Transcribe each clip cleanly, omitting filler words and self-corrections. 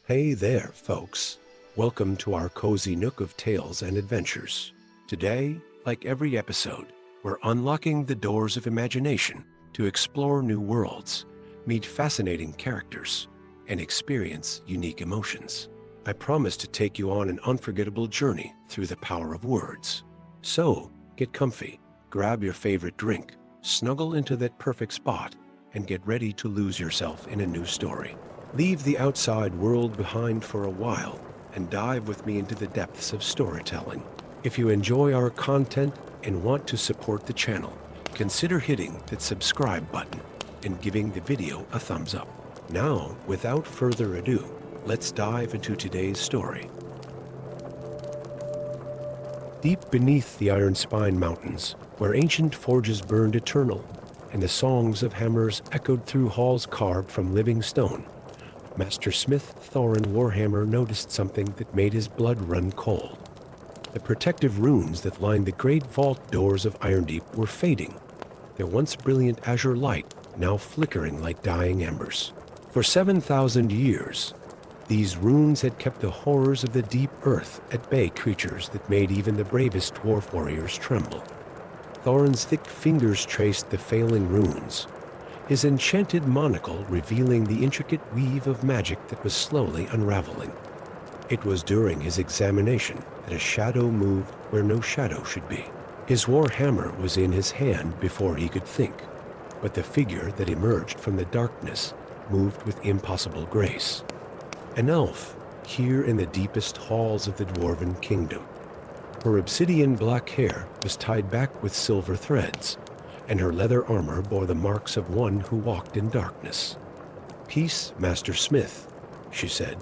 Hey there, folks. Welcome to our cozy nook of tales and adventures. Today, like every episode, we're unlocking the doors of imagination to explore new worlds, meet fascinating characters, and experience unique emotions. I promise to take you on an unforgettable journey through the power of words. So, get comfy, grab your favorite drink, snuggle into that perfect spot, and get ready to lose yourself in a new story. Leave the outside world behind for a while and dive with me into the depths of storytelling. If you enjoy our content and want to support the channel, consider hitting that subscribe button and giving the video a thumbs up. Now, without further ado, let's dive into today's story. Deep beneath the Iron Spine Mountains, where ancient forges burned eternal and the songs of hammers echoed through halls carved from living stone, Master Smith Thorin Warhammer noticed something that made his blood run cold. The protective runes that lined the great vault doors of Irondeep were fading, their once brilliant azure light now flickering like dying embers. For 7,000 years, these runes had kept the horrors of the deep earth at bay, creatures that made even the bravest dwarf warriors tremble. Thorin's thick fingers traced the failing runes, his enchanted monocle revealing the intricate weave of magic that was slowly unraveling. It was during his examination that a shadow moved where no shadow should be. His war hammer was in his hand before he could think, but the figure that emerged from the darkness moved with impossible grace. An elf, here in the deepest halls of the Dwarven kingdom. Her obsidian black hair was tied back with silver threads, and her leather armor bore the marks of one who walked in darkness. "Peace, Master Smith," she said,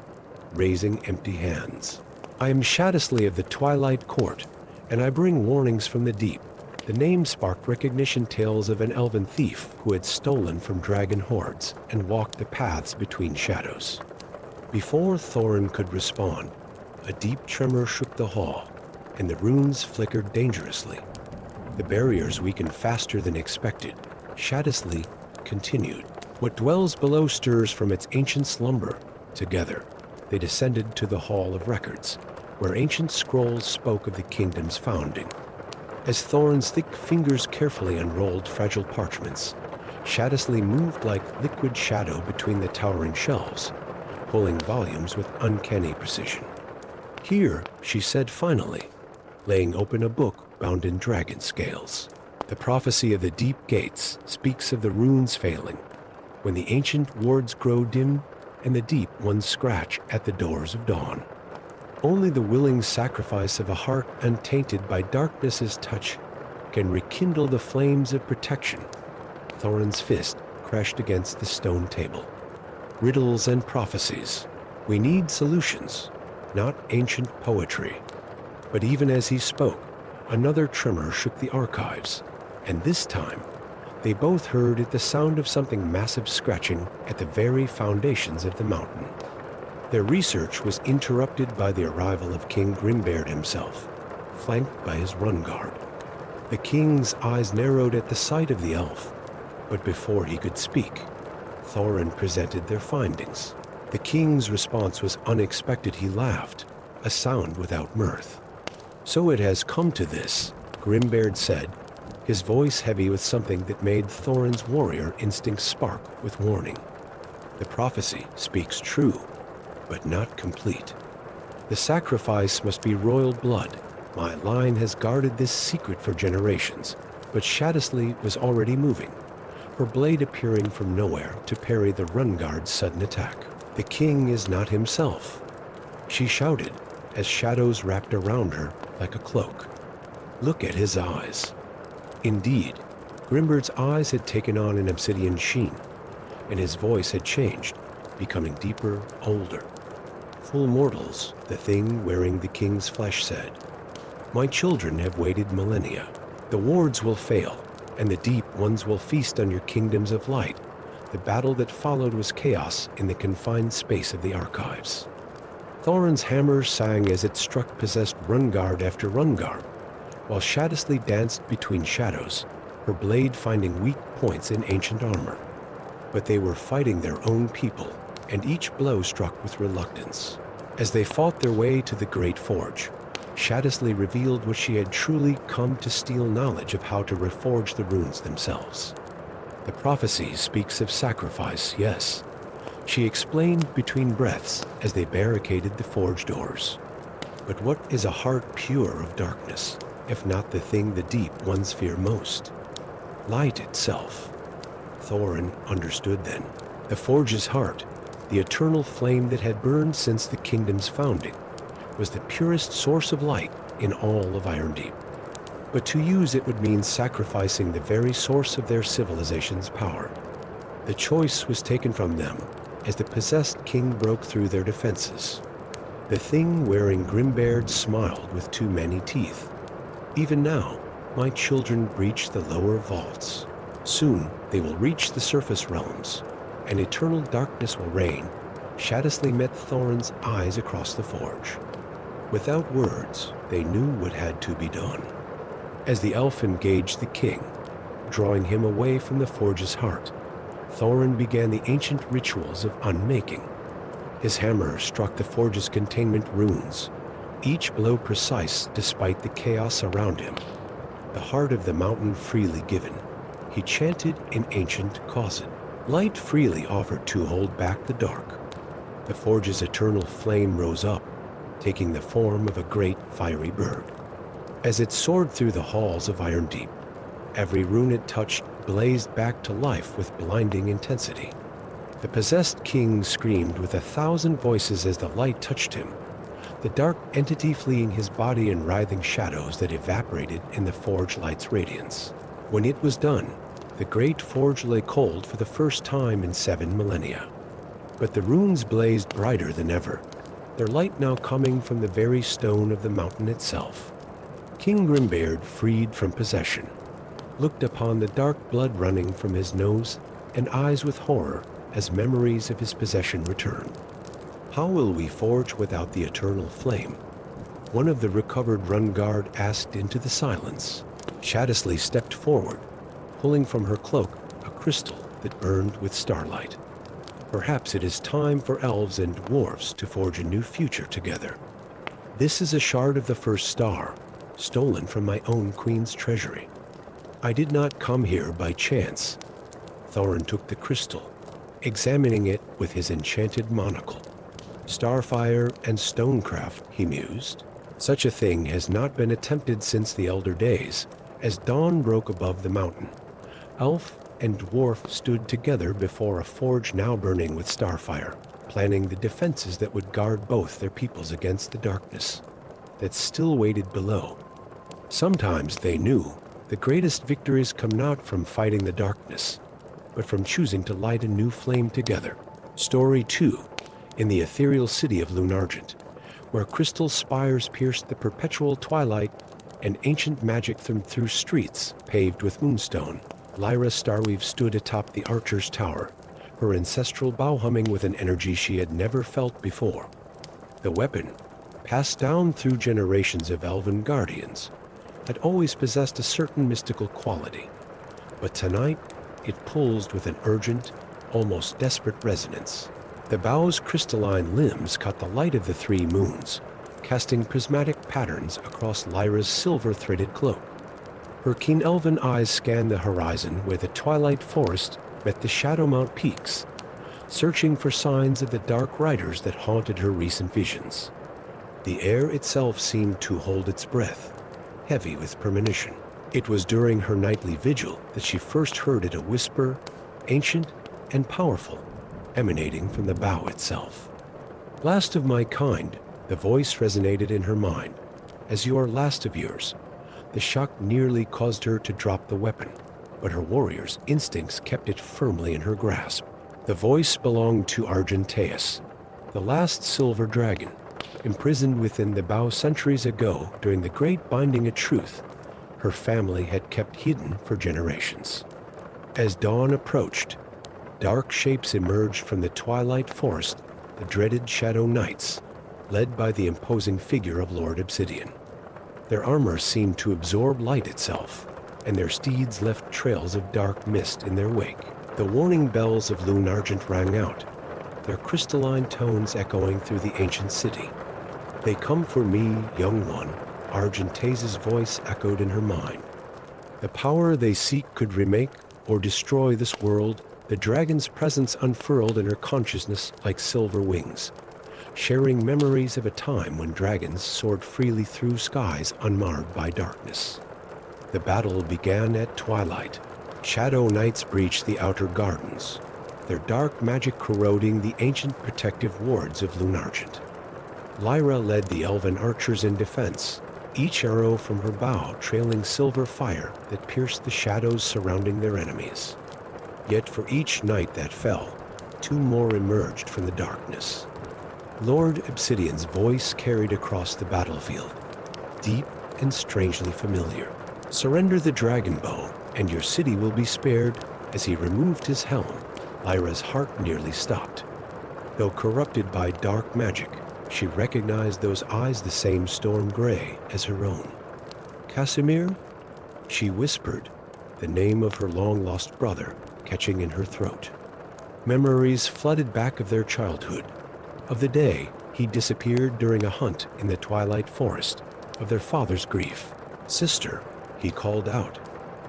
raising empty hands. "I am Shadowsley of the Twilight Court, and I bring warnings from the deep." The name sparked recognition, tales of an elven thief who had stolen from dragon hordes and walked the paths between shadows. Before Thorin could respond, a deep tremor shook the hall, and the runes flickered dangerously. The barriers weakened faster than expected. Shadowsley continued. "What dwells below stirs from its ancient slumber." Together, they descended to the Hall of Records, where ancient scrolls spoke of the kingdom's founding. As Thorin's thick fingers carefully unrolled fragile parchments, Shadowsley moved like liquid shadow between the towering shelves, pulling volumes with uncanny precision. "Here," she said finally, laying open a book bound in dragon scales. "The prophecy of the deep gates speaks of the runes failing, when the ancient wards grow dim and the deep ones scratch at the doors of dawn. Only the willing sacrifice of a heart untainted by darkness's touch can rekindle the flames of protection." Thorin's fist crashed against the stone table. "Riddles and prophecies. We need solutions, not ancient poetry." But even as he spoke, another tremor shook the archives, and this time, they both heard it, the sound of something massive scratching at the very foundations of the mountain. Their research was interrupted by the arrival of King Grimbeard himself, flanked by his run guard. The king's eyes narrowed at the sight of the elf, but before he could speak, Thorin presented their findings. The king's response was unexpected. He laughed, a sound without mirth. "So it has come to this," Grimbeard said, his voice heavy with something that made Thorin's warrior instincts spark with warning. "The prophecy speaks true, but not complete. The sacrifice must be royal blood. My line has guarded this secret for generations." But Shadowsley was already moving, her blade appearing from nowhere to parry the run guard's sudden attack. "The king is not himself," she shouted as shadows wrapped around her like a cloak. "Look at his eyes." Indeed, Grimbeard's eyes had taken on an obsidian sheen, and his voice had changed, becoming deeper, older. "Full mortals," the thing wearing the king's flesh said. "My children have waited millennia. The wards will fail, and the deep ones will feast on your kingdoms of light." The battle that followed was chaos in the confined space of the archives. Thorin's hammer sang as it struck possessed run guard after run guard, while Shadowsley danced between shadows, her blade finding weak points in ancient armor. But they were fighting their own people, and each blow struck with reluctance. As they fought their way to the Great Forge, Shadowsley revealed what she had truly come to steal knowledge of how to reforge the runes themselves. The prophecies speaks of sacrifice, yes. She explained between breaths as they barricaded the forge doors. But what is a heart pure of darkness, if not the thing the deep ones fear most? Light itself. Thorin understood then. The forge's heart, the eternal flame that had burned since the kingdom's founding, was the purest source of light in all of Irondeep. But to use it would mean sacrificing the very source of their civilization's power. The choice was taken from them as the possessed king broke through their defenses. The thing wearing Grimbeard smiled with too many teeth. Even now, my children breach the lower vaults. Soon they will reach the surface realms, and eternal darkness will reign. Shadowsley met Thorin's eyes across the forge. Without words, they knew what had to be done. As the elf engaged the king, drawing him away from the forge's heart, Thorin began the ancient rituals of unmaking. His hammer struck the forge's containment runes, each blow precise despite the chaos around him. The heart of the mountain freely given, he chanted in ancient Cosset. Light freely offered to hold back the dark. The forge's eternal flame rose up, taking the form of a great fiery bird. As it soared through the halls of Irondeep, every rune it touched blazed back to life with blinding intensity. The possessed king screamed with 1,000 voices as the light touched him, the dark entity fleeing his body in writhing shadows that evaporated in the forge light's radiance. When it was done, the great forge lay cold for the first time in 7 millennia. But the runes blazed brighter than ever, their light now coming from the very stone of the mountain itself. King Grimbeard, freed from possession, looked upon the dark blood running from his nose and eyes with horror as memories of his possession returned. How will we forge without the eternal flame? One of the recovered run guard asked into the silence. Shadowsley stepped forward, pulling from her cloak a crystal that burned with starlight. Perhaps it is time for elves and dwarves to forge a new future together. This is a shard of the first star, stolen from my own queen's treasury. I did not come here by chance. Thorin took the crystal, examining it with his enchanted monocle. Starfire and stonecraft, he mused. Such a thing has not been attempted since the elder days. As dawn broke above the mountain, elf and dwarf stood together before a forge now burning with starfire, planning the defenses that would guard both their peoples against the darkness that still waited below. Sometimes they knew the greatest victories come not from fighting the darkness, but from choosing to light a new flame together. Story 2. In the ethereal city of Lunargent, where crystal spires pierced the perpetual twilight and ancient magic through streets paved with moonstone, Lyra Starweave stood atop the Archer's Tower, her ancestral bow humming with an energy she had never felt before. The weapon, passed down through generations of elven guardians, had always possessed a certain mystical quality, but tonight it pulsed with an urgent, almost desperate resonance. The bow's crystalline limbs caught the light of the 3 moons, casting prismatic patterns across Lyra's silver-threaded cloak. Her keen elven eyes scanned the horizon where the twilight forest met the Shadowmount peaks, searching for signs of the dark riders that haunted her recent visions. The air itself seemed to hold its breath, heavy with premonition. It was during her nightly vigil that she first heard it, a whisper, ancient and powerful, emanating from the bow itself. Last of my kind, the voice resonated in her mind. As you are last of yours. The shock nearly caused her to drop the weapon, but her warrior's instincts kept it firmly in her grasp. The voice belonged to Argenteus, the last silver dragon, imprisoned within the bow centuries ago during the great binding of truth her family had kept hidden for generations. As dawn approached, dark shapes emerged from the twilight forest, the dreaded Shadow Knights, led by the imposing figure of Lord Obsidian. Their armor seemed to absorb light itself, and their steeds left trails of dark mist in their wake. The warning bells of Lunargent rang out, their crystalline tones echoing through the ancient city. "They come for me, young one," Argentea's voice echoed in her mind. The power they seek could remake or destroy this world. The dragon's presence unfurled in her consciousness like silver wings, sharing memories of a time when dragons soared freely through skies unmarred by darkness. The battle began at twilight. Shadow knights breached the outer gardens, their dark magic corroding the ancient protective wards of Lunargent. Lyra led the elven archers in defense, each arrow from her bow trailing silver fire that pierced the shadows surrounding their enemies. Yet for each knight that fell, two more emerged from the darkness. Lord Obsidian's voice carried across the battlefield, deep and strangely familiar. "Surrender the dragon bow, and your city will be spared." As he removed his helm, Lyra's heart nearly stopped. Though corrupted by dark magic, she recognized those eyes the same storm gray as her own. "Casimir?" She whispered, the name of her long-lost brother catching in her throat. Memories flooded back of their childhood, of the day he disappeared during a hunt in the Twilight Forest, of their father's grief. "Sister," he called out,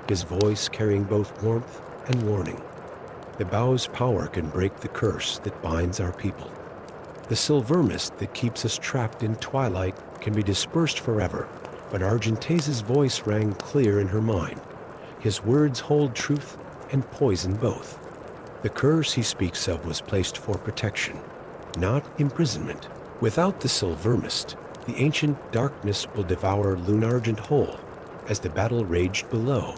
his voice carrying both warmth and warning. "The bow's power can break the curse that binds our people. The silver mist that keeps us trapped in twilight can be dispersed forever," but Argentea's voice rang clear in her mind. His words hold truth and poison both. The curse he speaks of was placed for protection, not imprisonment. Without the silver mist, the ancient darkness will devour Lunargent whole. As the battle raged below,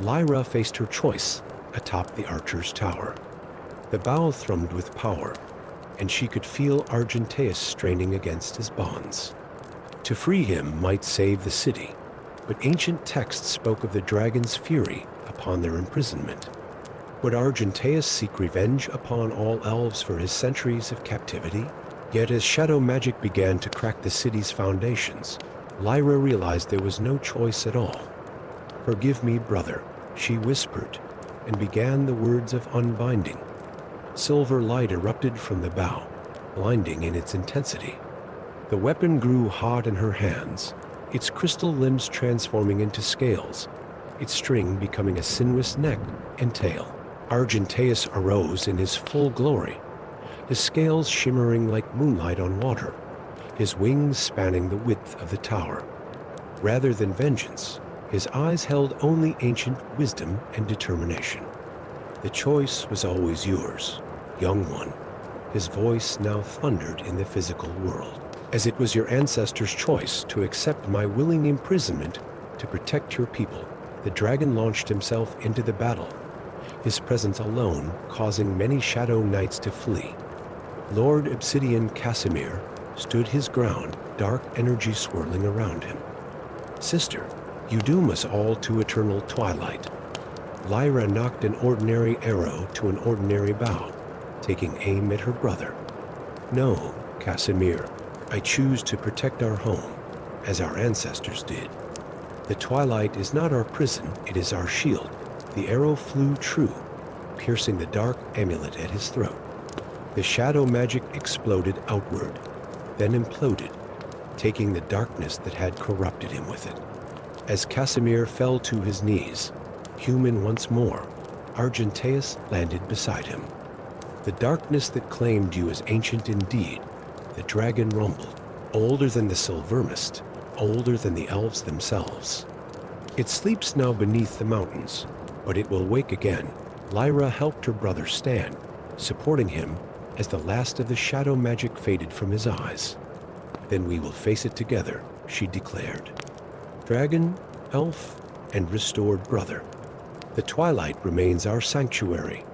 Lyra faced her choice atop the archer's tower. The bow thrummed with power, and she could feel Argenteus straining against his bonds. To free him might save the city, but ancient texts spoke of the dragon's fury upon their imprisonment. Would Argenteus seek revenge upon all elves for his centuries of captivity? Yet as shadow magic began to crack the city's foundations, Lyra realized there was no choice at all. "Forgive me, brother," she whispered, and began the words of unbinding. Silver light erupted from the bow, blinding in its intensity. The weapon grew hot in her hands, its crystal limbs transforming into scales, its string becoming a sinuous neck and tail. Argenteus arose in his full glory, his scales shimmering like moonlight on water, his wings spanning the width of the tower. Rather than vengeance, his eyes held only ancient wisdom and determination. "The choice was always yours, young one." His voice now thundered in the physical world. "As it was your ancestors' choice to accept my willing imprisonment to protect your people." The dragon launched himself into the battle, his presence alone causing many shadow knights to flee. Lord Obsidian Casimir stood his ground, dark energy swirling around him. "Sister, you doom us all to eternal twilight." Lyra knocked an ordinary arrow to an ordinary bow, taking aim at her brother. "No, Casimir, I choose to protect our home, as our ancestors did. The twilight is not our prison, it is our shield." The arrow flew true, piercing the dark amulet at his throat. The shadow magic exploded outward, then imploded, taking the darkness that had corrupted him with it. As Casimir fell to his knees, human once more, Argenteus landed beside him. "The darkness that claimed you as ancient indeed," the dragon rumbled, "older than the silver mist, older than the elves themselves. It sleeps now beneath the mountains, but it will wake again." Lyra helped her brother stand, supporting him as the last of the shadow magic faded from his eyes. "Then we will face it together," she declared. "Dragon, elf, and restored brother. The twilight remains our sanctuary,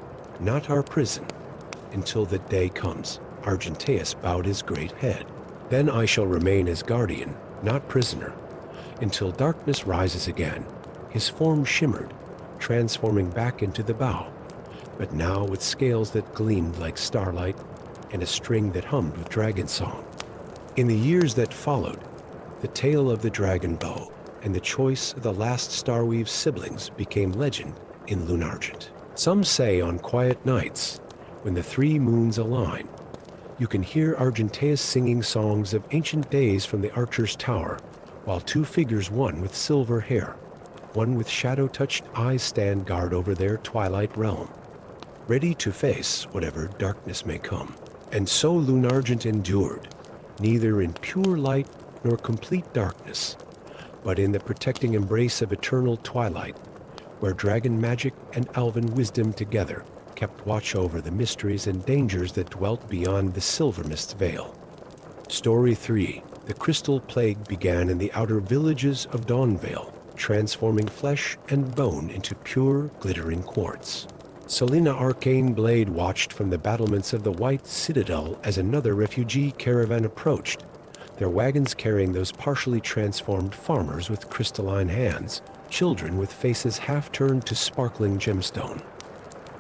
not our prison, until the day comes." Argenteus bowed his great head. "Then I shall remain as guardian, not prisoner, until darkness rises again." His form shimmered, transforming back into the bow, but now with scales that gleamed like starlight and a string that hummed with dragon song. In the years that followed, the tale of the dragon bow and the choice of the last Starweave's siblings became legend in Lunargent. Some say on quiet nights, when the three moons align, You can hear Argenteus singing songs of ancient days from the archer's tower, while two figures, one with silver hair, one with shadow-touched eyes, stand guard over their Twilight realm, ready to face whatever darkness may come. And so Lunargent endured, neither in pure light nor complete darkness, but in the protecting embrace of eternal twilight, where dragon magic and elven wisdom together kept watch over the mysteries and dangers that dwelt beyond the Silver Mist's veil. Story 3. The Crystal Plague began in the outer villages of Dawnvale, transforming flesh and bone into pure, glittering quartz. Selena Arcane Blade watched from the battlements of the White Citadel as another refugee caravan approached, their wagons carrying those partially transformed farmers with crystalline hands, children with faces half turned to sparkling gemstone.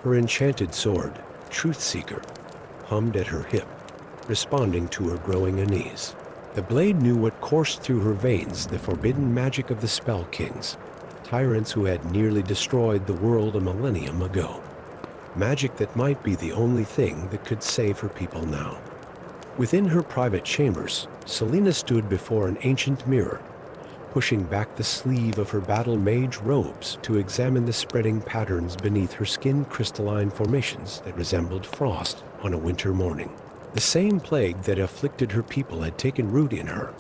Her enchanted sword, Truthseeker, hummed at her hip, responding to her growing unease. The blade knew what coursed through her veins, the forbidden magic of the Spell Kings, tyrants who had nearly destroyed the world a millennium ago. Magic that might be the only thing that could save her people now. Within her private chambers, Selena stood before an ancient mirror, pushing back the sleeve of her battle mage robes to examine the spreading patterns beneath her skin, crystalline formations that resembled frost on a winter morning. The same plague that afflicted her people had taken root in her,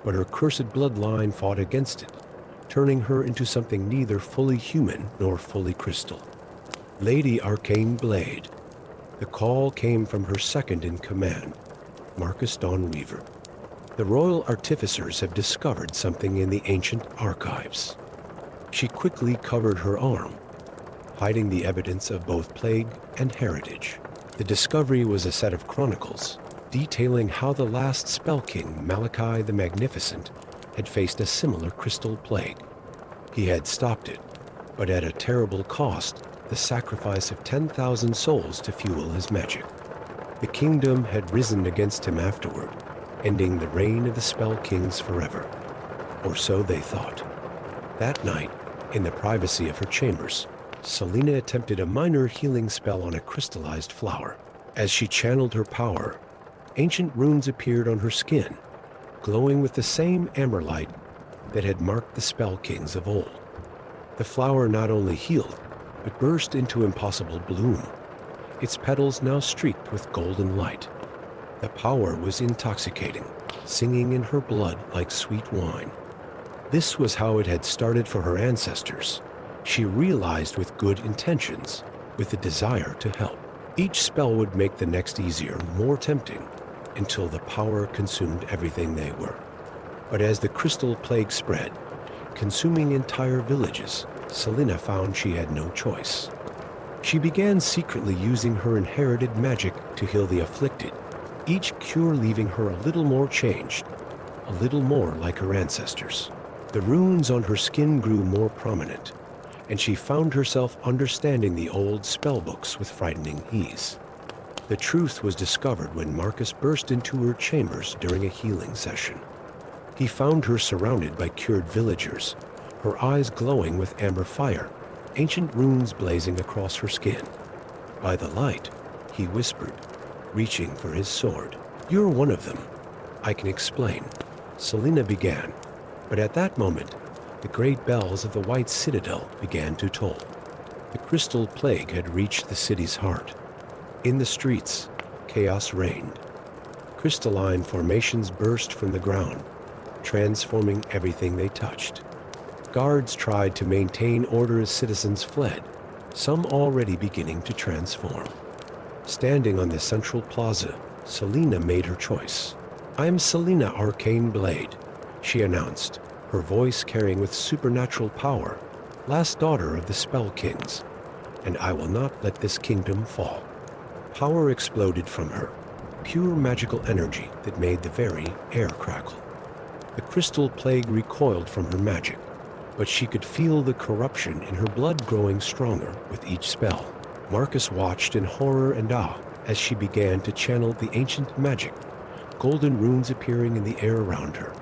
but her cursed bloodline fought against it, turning her into something neither fully human nor fully crystal. Lady Arcane Blade. The call came from her second in command, Marcus Dawnweaver. The royal artificers have discovered something in the ancient archives. She quickly covered her arm, hiding the evidence of both plague and heritage. The discovery was a set of chronicles detailing how the last Spell King, Malachi the Magnificent, had faced a similar crystal plague. He had stopped it, but at a terrible cost, the sacrifice of 10,000 souls to fuel his magic. The kingdom had risen against him afterward, ending the reign of the Spell Kings forever. Or so they thought. That night, in the privacy of her chambers, Selena attempted a minor healing spell on a crystallized flower. As she channeled her power, ancient runes appeared on her skin, glowing with the same amber light that had marked the Spell Kings of old. The flower not only healed, but burst into impossible bloom, its petals now streaked with golden light. The power was intoxicating, singing in her blood like sweet wine. This was how it had started for her ancestors. She realized with good intentions, with the desire to help. Each spell would make the next easier, more tempting, until the power consumed everything they were. But as the crystal plague spread, consuming entire villages, Selena found she had no choice. She began secretly using her inherited magic to heal the afflicted, each cure leaving her a little more changed, a little more like her ancestors. The runes on her skin grew more prominent, and she found herself understanding the old spellbooks with frightening ease. The truth was discovered when Marcus burst into her chambers during a healing session. He found her surrounded by cured villagers, her eyes glowing with amber fire, ancient runes blazing across her skin. By the light, he whispered, reaching for his sword. "You're one of them. I can explain." Selena began, but at that moment, the great bells of the White Citadel began to toll. The crystal plague had reached the city's heart. In the streets, chaos reigned. Crystalline formations burst from the ground, transforming everything they touched. Guards tried to maintain order as citizens fled, some already beginning to transform. Standing on the central plaza, Selena made her choice. "I am Selena Arcane Blade," she announced, her voice carrying with supernatural power, "last daughter of the Spell Kings, and I will not let this kingdom fall." Power exploded from her, pure magical energy that made the very air crackle. The crystal plague recoiled from her magic, but she could feel the corruption in her blood growing stronger with each spell. Marcus watched in horror and awe as she began to channel the ancient magic, golden runes appearing in the air around her.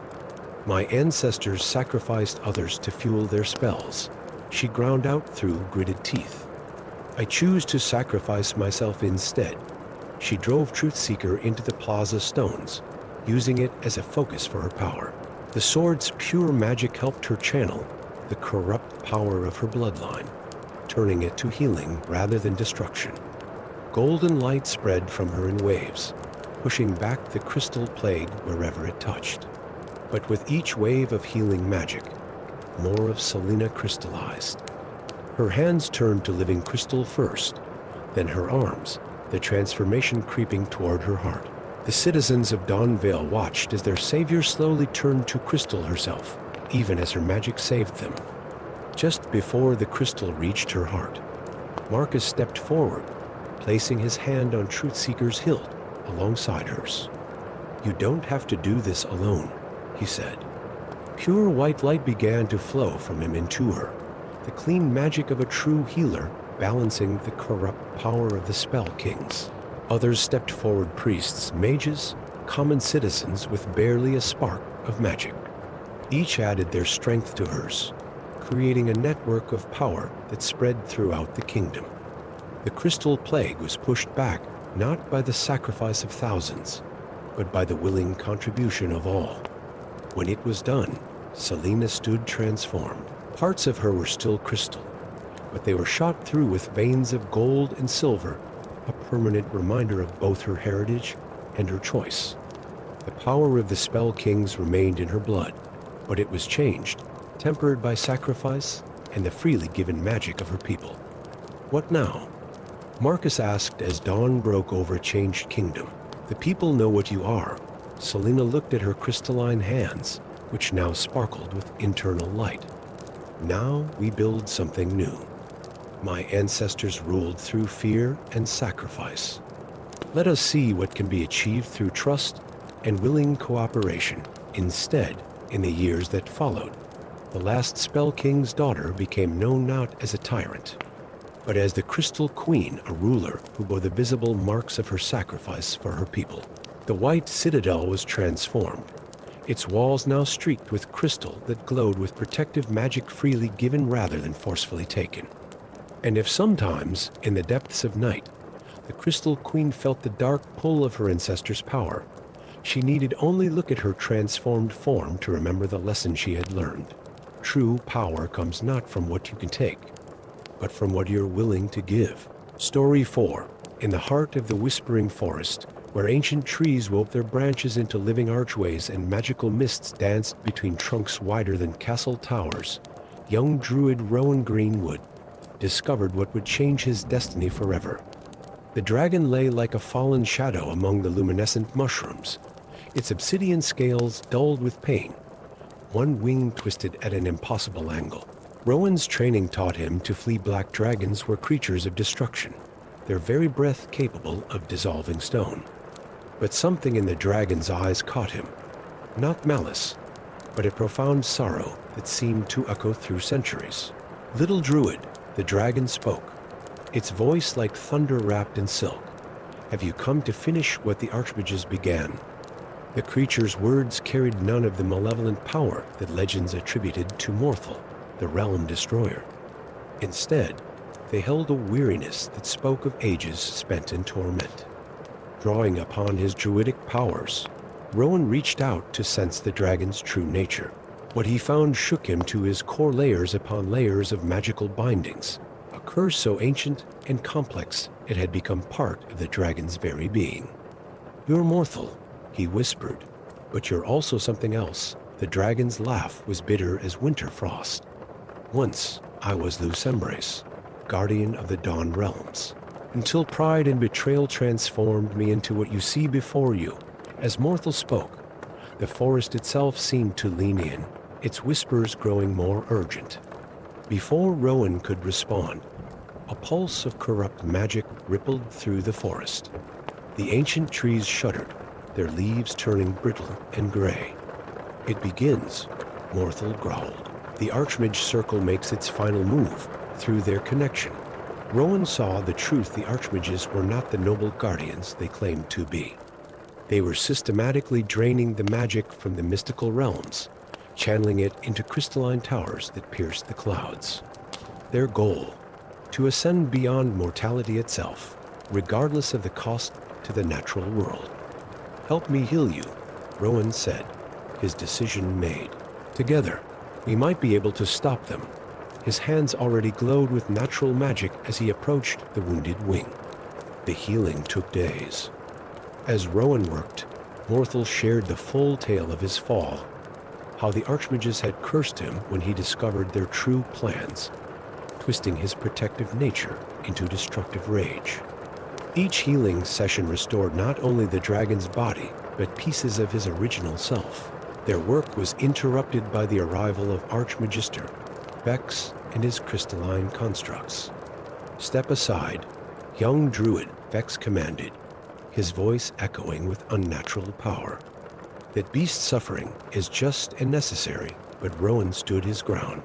"My ancestors sacrificed others to fuel their spells," she ground out through gritted teeth. "I choose to sacrifice myself instead, She drove Truthseeker into the plaza stones, using it as a focus for her power. The sword's pure magic helped her channel the corrupt power of her bloodline, turning it to healing rather than destruction. Golden light spread from her in waves, pushing back the crystal plague wherever it touched. But with each wave of healing magic, more of Selena crystallized. Her hands turned to living crystal first, then her arms, the transformation creeping toward her heart. The citizens of Dawnvale watched as their savior slowly turned to crystal herself, even as her magic saved them. Just before the crystal reached her heart, Marcus stepped forward, placing his hand on Truthseeker's hilt alongside hers. "You don't have to do this alone," he said. Pure white light began to flow from him into her, the clean magic of a true healer balancing the corrupt power of the Spell Kings. Others stepped forward, priests, mages, common citizens with barely a spark of magic. Each added their strength to hers, creating a network of power that spread throughout the kingdom. The crystal plague was pushed back not by the sacrifice of thousands, but by the willing contribution of all. When it was done, Selena stood transformed. Parts of her were still crystal, but they were shot through with veins of gold and silver, a permanent reminder of both her heritage and her choice. The power of the Spell Kings remained in her blood, but it was changed, tempered by sacrifice and the freely given magic of her people. "What now?" Marcus asked as dawn broke over a changed kingdom. "The people know what you are." Selena looked at her crystalline hands, which now sparkled with internal light. "Now we build something new. My ancestors ruled through fear and sacrifice. Let us see what can be achieved through trust and willing cooperation. Instead, in the years that followed, the last Spell King's daughter became known not as a tyrant, but as the Crystal Queen, a ruler who bore the visible marks of her sacrifice for her people. The white citadel was transformed, its walls now streaked with crystal that glowed with protective magic freely given rather than forcefully taken. And if sometimes, in the depths of night, the Crystal Queen felt the dark pull of her ancestors' power, she needed only look at her transformed form to remember the lesson she had learned. True power comes not from what you can take, but from what you're willing to give. Story 4. In the heart of the Whispering Forest, where ancient trees wove their branches into living archways and magical mists danced between trunks wider than castle towers, young Druid Rowan Greenwood discovered what would change his destiny forever. The dragon lay like a fallen shadow among the luminescent mushrooms, its obsidian scales dulled with pain, one wing twisted at an impossible angle. Rowan's training taught him to flee black dragons were creatures of destruction, their very breath capable of dissolving stone. But something in the dragon's eyes caught him, not malice, but a profound sorrow that seemed to echo through centuries. "Little Druid," the dragon spoke, its voice like thunder wrapped in silk. "Have you come to finish what the archmages began?" The creature's words carried none of the malevolent power that legends attributed to Morthal, the realm destroyer. Instead, they held a weariness that spoke of ages spent in torment. Drawing upon his druidic powers, Rowan reached out to sense the dragon's true nature. What he found shook him to his core, layers upon layers of magical bindings, a curse so ancient and complex it had become part of the dragon's very being. "You're Morthal," he whispered, "but you're also something else." The dragon's laugh was bitter as winter frost. "Once I was Lucembrace, guardian of the Dawn realms, until pride and betrayal transformed me into what you see before you." As Morthal spoke, the forest itself seemed to lean in, its whispers growing more urgent. Before Rowan could respond, a pulse of corrupt magic rippled through the forest. The ancient trees shuddered, their leaves turning brittle and gray. "It begins," Morthal growled. "The Archmage Circle makes its final move through their connection." Rowan saw the truth. The Archmages were not the noble guardians they claimed to be. They were systematically draining the magic from the mystical realms, channeling it into crystalline towers that pierced the clouds. Their goal, to ascend beyond mortality itself, regardless of the cost to the natural world. "Help me heal you," Rowan said, his decision made. Together, we might be able to stop them. His hands already glowed with natural magic as he approached the wounded wing. The healing took days. As Rowan worked, Morthel shared the full tale of his fall, how the archmages had cursed him when he discovered their true plans, twisting his protective nature into destructive rage. Each healing session restored not only the dragon's body, but pieces of his original self. Their work was interrupted by the arrival of Archmagister Vex and his crystalline constructs. "Step aside, young Druid," Vex commanded, his voice echoing with unnatural power. That beast suffering is just and necessary, but Rowan stood his ground.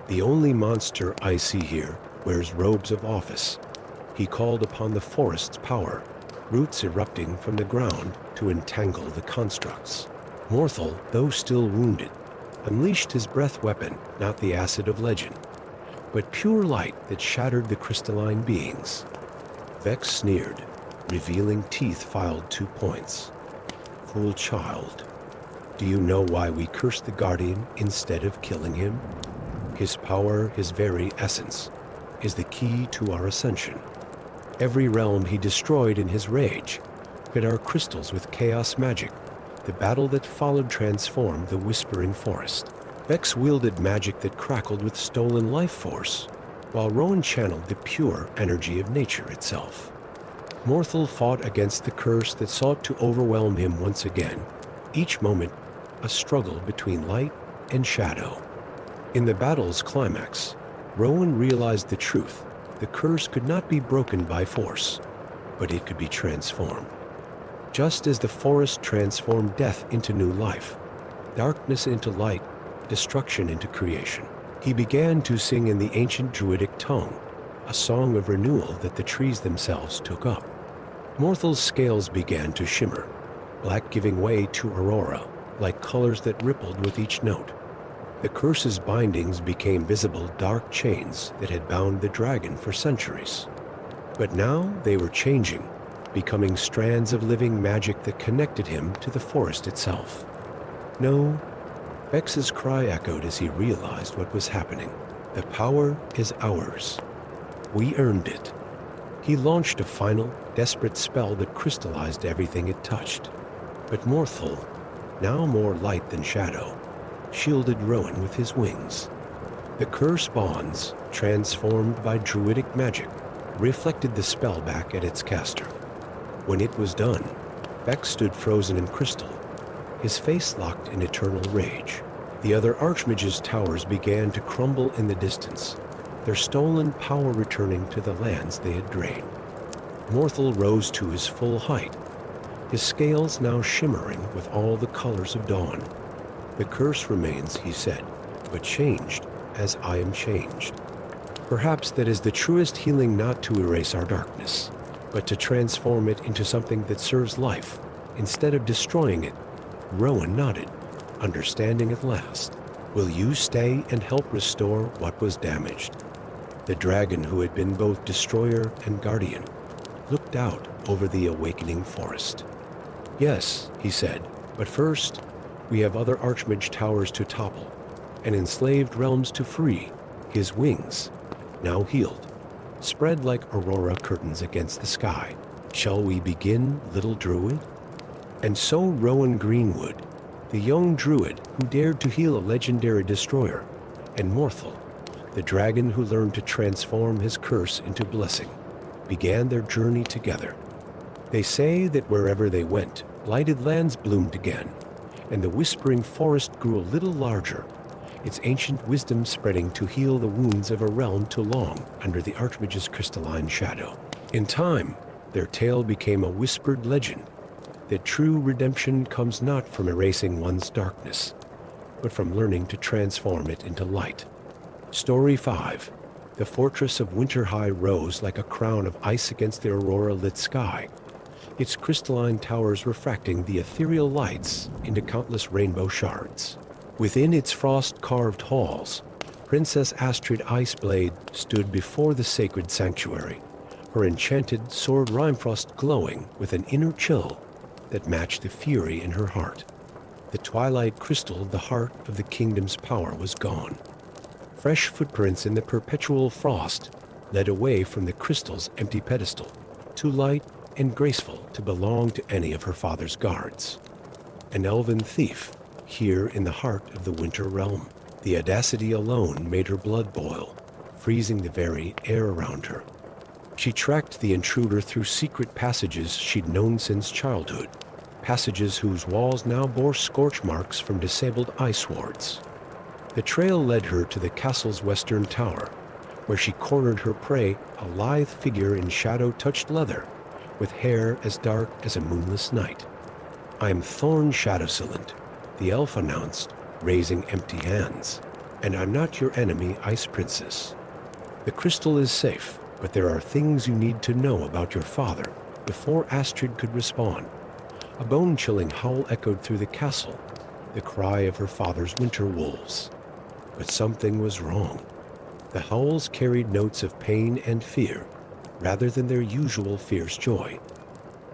"The only monster I see here wears robes of office." He called upon the forest's power, roots erupting from the ground to entangle the constructs. Morthel, though still wounded, unleashed his breath weapon, not the acid of legend, but pure light that shattered the crystalline beings. Vex sneered, revealing teeth filed 2 points. "Fool child, do you know why we cursed the Guardian instead of killing him? His power, his very essence, is the key to our ascension. Every realm he destroyed in his rage fed our crystals with chaos magic. The battle that followed transformed the Whispering Forest. Vex wielded magic that crackled with stolen life force, while Rowan channeled the pure energy of nature itself. Morthel fought against the curse that sought to overwhelm him once again, each moment a struggle between light and shadow. In the battle's climax, Rowan realized the truth. The curse could not be broken by force, but it could be transformed. Just as the forest transformed death into new life, darkness into light, destruction into creation, he began to sing in the ancient Druidic tongue, a song of renewal that the trees themselves took up. Morthel's scales began to shimmer, black giving way to aurora, like colors that rippled with each note. The curse's bindings became visible dark chains that had bound the dragon for centuries. But now they were changing, becoming strands of living magic that connected him to the forest itself. "No," Vex's cry echoed as he realized what was happening. "The power is ours. We earned it." He launched a final, desperate spell that crystallized everything it touched. But Morthel, now more light than shadow, shielded Rowan with his wings. The curse bonds, transformed by druidic magic, reflected the spell back at its caster. When it was done, Vex stood frozen in crystal, his face locked in eternal rage. The other Archmage's towers began to crumble in the distance, their stolen power returning to the lands they had drained. Morthel rose to his full height, his scales now shimmering with all the colors of dawn. "The curse remains," he said, "but changed as I am changed." Perhaps that is the truest healing, not to erase our darkness, but to transform it into something that serves life, instead of destroying it. Rowan nodded, understanding at last. "Will you stay and help restore what was damaged?" The dragon, who had been both destroyer and guardian, looked out over the awakening forest. "Yes," he said, "but first, we have other Archmage towers to topple, and enslaved realms to free." His wings, now healed, spread like aurora curtains against the sky. "Shall we begin, little Druid?" And so Rowan Greenwood, the young Druid who dared to heal a legendary destroyer, and Morthel, the dragon who learned to transform his curse into blessing, began their journey together. They say that wherever they went, blighted lands bloomed again, and the Whispering Forest grew a little larger, its ancient wisdom spreading to heal the wounds of a realm too long under the Archmage's crystalline shadow. In time, their tale became a whispered legend, that true redemption comes not from erasing one's darkness, but from learning to transform it into light. Story 5. The fortress of Winterhigh rose like a crown of ice against the aurora-lit sky, its crystalline towers refracting the ethereal lights into countless rainbow shards. Within its frost-carved halls, Princess Astrid Iceblade stood before the sacred sanctuary, her enchanted sword Rimefrost glowing with an inner chill that matched the fury in her heart. The twilight crystal, the heart of the kingdom's power, was gone. Fresh footprints in the perpetual frost led away from the crystal's empty pedestal, too light and graceful to belong to any of her father's guards. An elven thief, here in the heart of the winter realm. The audacity alone made her blood boil, freezing the very air around her. She tracked the intruder through secret passages she'd known since childhood, passages whose walls now bore scorch marks from disabled ice wards. The trail led her to the castle's western tower, where she cornered her prey, a lithe figure in shadow-touched leather, with hair as dark as a moonless night. "I am Thorn Shadowsilent," the elf announced, raising empty hands. "And I'm not your enemy, Ice Princess. The crystal is safe, but there are things you need to know about your father before Astrid could respond." A bone-chilling howl echoed through the castle, the cry of her father's winter wolves. But something was wrong. The howls carried notes of pain and fear, rather than their usual fierce joy.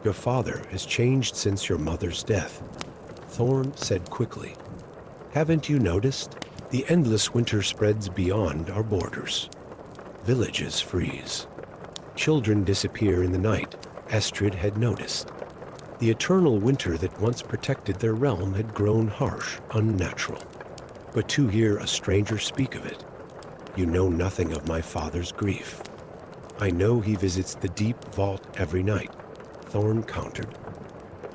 "Your father has changed since your mother's death," Thorn said quickly. "Haven't you noticed? The endless winter spreads beyond our borders. Villages freeze. Children disappear in the night," Astrid had noticed. The eternal winter that once protected their realm had grown harsh, unnatural. But to hear a stranger speak of it, "You know nothing of my father's grief." "I know he visits the deep vault every night," Thorn countered.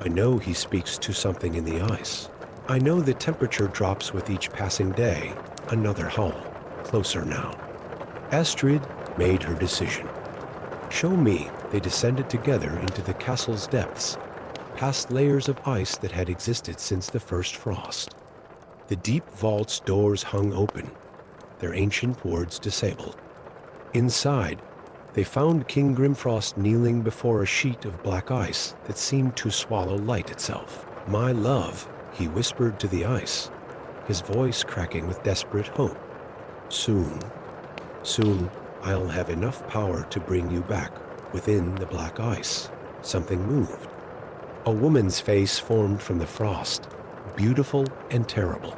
"I know he speaks to something in the ice. I know the temperature drops with each passing day." Another howl, closer now. Astrid made her decision. "Show me." They descended together into the castle's depths, past layers of ice that had existed since the first frost. The deep vault's doors hung open, their ancient wards disabled. Inside, they found King Grimfrost kneeling before a sheet of black ice that seemed to swallow light itself. "My love," he whispered to the ice, his voice cracking with desperate hope. Soon, I'll have enough power to bring you back within the black ice." Something moved. A woman's face formed from the frost, beautiful and terrible.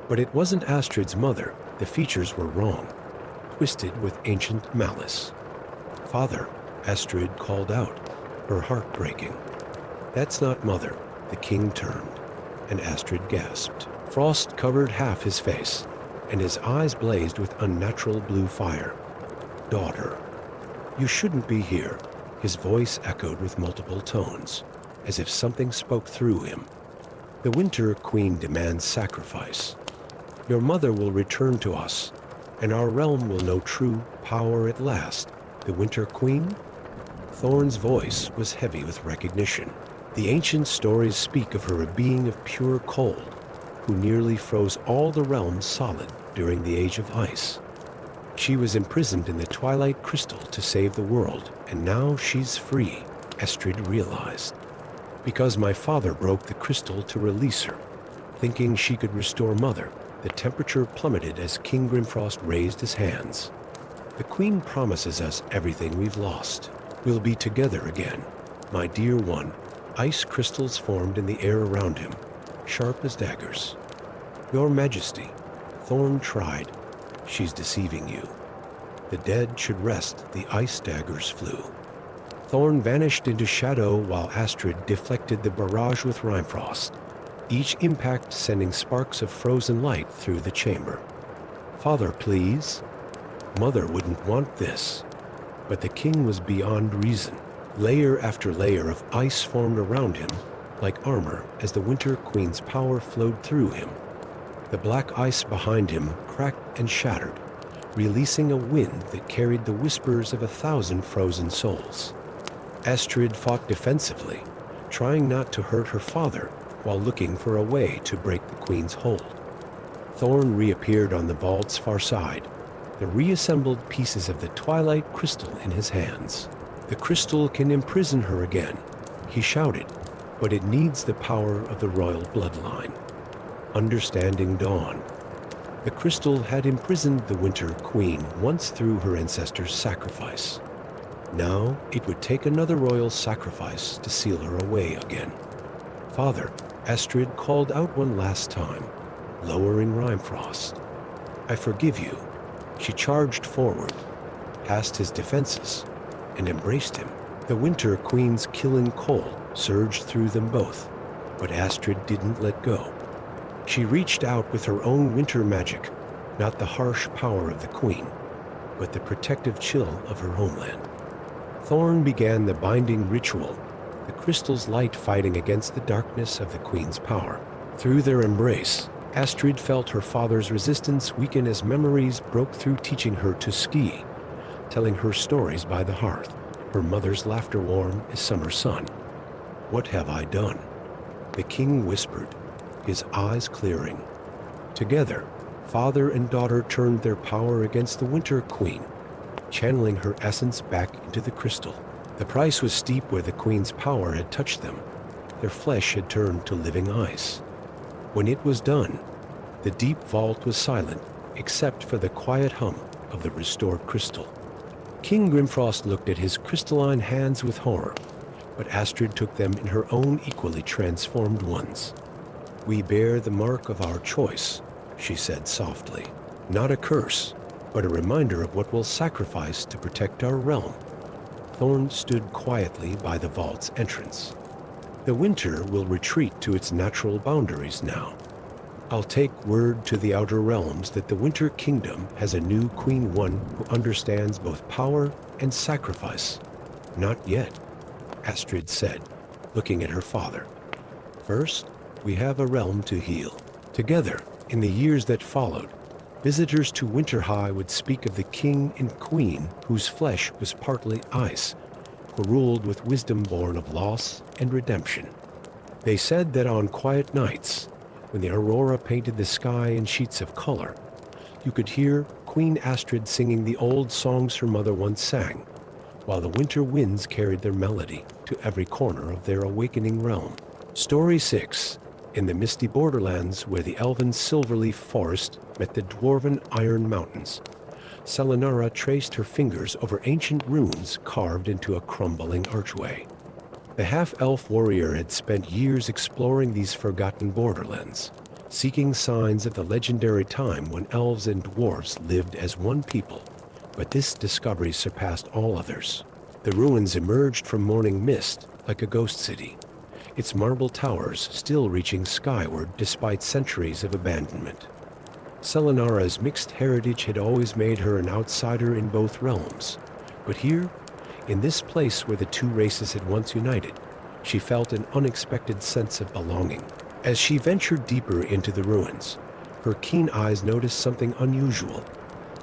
But it wasn't Astrid's mother. The features were wrong, twisted with ancient malice. "Father," Astrid called out, her heart breaking. "That's not Mother." The king turned, and Astrid gasped. Frost covered half his face, and his eyes blazed with unnatural blue fire. "Daughter, you shouldn't be here." His voice echoed with multiple tones, as if something spoke through him. "The Winter Queen demands sacrifice. Your mother will return to us, and our realm will know true power at last." "The Winter Queen?" Thorn's voice was heavy with recognition. "The ancient stories speak of her a being of pure cold, who nearly froze all the realms solid during the Age of Ice. She was imprisoned in the Twilight Crystal to save the world, and now she's free," Astrid realized. "Because my father broke the crystal to release her, thinking she could restore Mother." The temperature plummeted as King Grimfrost raised his hands. "The Queen promises us everything we've lost. We'll be together again, my dear one." Ice crystals formed in the air around him, sharp as daggers. "Your Majesty," Thorn tried. "She's deceiving you. The dead should rest." The ice daggers flew. Thorn vanished into shadow while Astrid deflected the barrage with Rimefrost, each impact sending sparks of frozen light through the chamber. "Father, please." Mother wouldn't want this. But the king was beyond reason. Layer after layer of ice formed around him, like armor, as the Winter Queen's power flowed through him. The black ice behind him cracked and shattered, releasing a wind that carried the whispers of 1,000 frozen souls. Astrid fought defensively, trying not to hurt her father while looking for a way to break the queen's hold. Thorn reappeared on the vault's far side, the reassembled pieces of the Twilight Crystal in his hands. "The crystal can imprison her again," he shouted, "but it needs the power of the royal bloodline." Understanding dawned. The crystal had imprisoned the Winter Queen once through her ancestors' sacrifice. Now it would take another royal sacrifice to seal her away again. "Father," Astrid called out one last time, lowering Rimefrost. "I forgive you." She charged forward, past his defenses, and embraced him. The Winter Queen's killing cold surged through them both, but Astrid didn't let go. She reached out with her own winter magic, not the harsh power of the Queen, but the protective chill of her homeland. Thorn began the binding ritual, the crystal's light fighting against the darkness of the Queen's power. Through their embrace, Astrid felt her father's resistance weaken as memories broke through, teaching her to ski, telling her stories by the hearth, her mother's laughter warm as summer sun. "What have I done?" the king whispered, his eyes clearing. Together, father and daughter turned their power against the Winter Queen, channeling her essence back into the crystal. The price was steep where the Queen's power had touched them. Their flesh had turned to living ice. When it was done, the deep vault was silent, except for the quiet hum of the restored crystal. King Grimfrost looked at his crystalline hands with horror, but Astrid took them in her own equally transformed ones. "We bear the mark of our choice," she said softly. "Not a curse, but a reminder of what we'll sacrifice to protect our realm." Thorn stood quietly by the vault's entrance. "The winter will retreat to its natural boundaries now. I'll take word to the outer realms that the Winter Kingdom has a new Queen, one who understands both power and sacrifice." "Not yet," Astrid said, looking at her father. "First, we have a realm to heal." Together, in the years that followed, visitors to Winterhigh would speak of the king and queen whose flesh was partly ice, who ruled with wisdom born of loss and redemption. They said that on quiet nights, when the aurora painted the sky in sheets of color, you could hear Queen Astrid singing the old songs her mother once sang, while the winter winds carried their melody to every corner of their awakening realm. Story 6. In the misty Borderlands where the Elven Silverleaf Forest met the Dwarven Iron Mountains, Selenara traced her fingers over ancient runes carved into a crumbling archway. The half-elf warrior had spent years exploring these forgotten borderlands, seeking signs of the legendary time when elves and dwarves lived as one people. But this discovery surpassed all others. The ruins emerged from morning mist like a ghost city, its marble towers still reaching skyward despite centuries of abandonment. Selenara's mixed heritage had always made her an outsider in both realms, but here, in this place where the two races had once united, she felt an unexpected sense of belonging. As she ventured deeper into the ruins, her keen eyes noticed something unusual.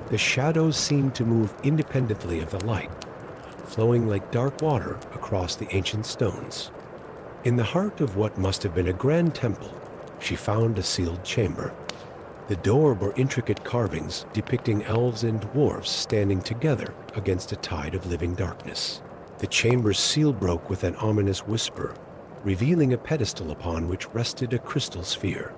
The shadows seemed to move independently of the light, flowing like dark water across the ancient stones. In the heart of what must have been a grand temple, she found a sealed chamber. The door bore intricate carvings depicting elves and dwarves standing together against a tide of living darkness. The chamber's seal broke with an ominous whisper, revealing a pedestal upon which rested a crystal sphere.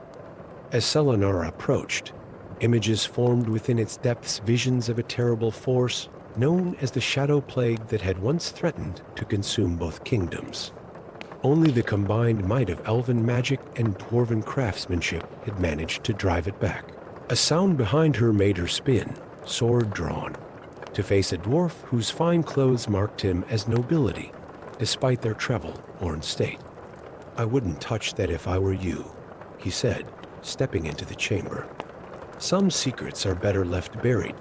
As Selenara approached, images formed within its depths, visions of a terrible force known as the Shadow Plague that had once threatened to consume both kingdoms. Only the combined might of elven magic and dwarven craftsmanship had managed to drive it back. A sound behind her made her spin, sword drawn, to face a dwarf whose fine clothes marked him as nobility, despite their travel-worn state. "I wouldn't touch that if I were you," he said, stepping into the chamber. "Some secrets are better left buried."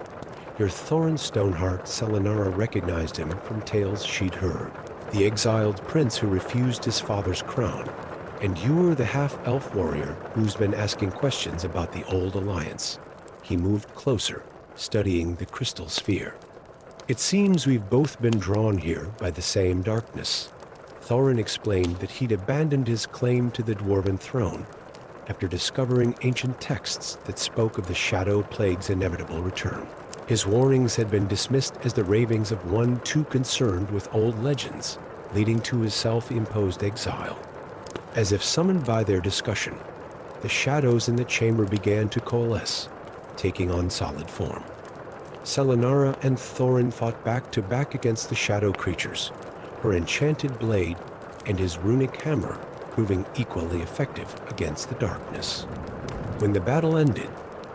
Your Thorin Stoneheart, Selenara recognized him from tales she'd heard. The exiled prince who refused his father's crown, and you were the half-elf warrior who's been asking questions about the old alliance. He moved closer, studying the crystal sphere. "It seems we've both been drawn here by the same darkness." Thorin explained that he'd abandoned his claim to the dwarven throne after discovering ancient texts that spoke of the Shadow Plague's inevitable return. His warnings had been dismissed as the ravings of one too concerned with old legends, leading to his self-imposed exile. As if summoned by their discussion, the shadows in the chamber began to coalesce, taking on solid form. Selenara and Thorin fought back to back against the shadow creatures, her enchanted blade and his runic hammer proving equally effective against the darkness. When the battle ended,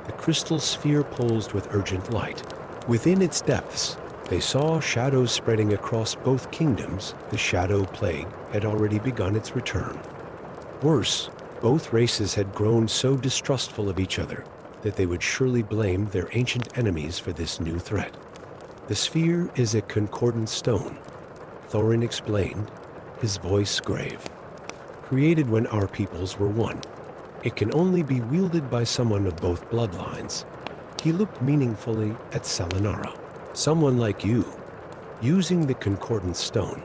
the crystal sphere pulsed with urgent light. Within its depths, they saw shadows spreading across both kingdoms. The shadow plague had already begun its return. Worse, both races had grown so distrustful of each other that they would surely blame their ancient enemies for this new threat. The sphere is a concordant stone, Thorin explained, his voice grave. Created when our peoples were one. It can only be wielded by someone of both bloodlines. He looked meaningfully at Selenara. Someone like you. Using the concordant stone,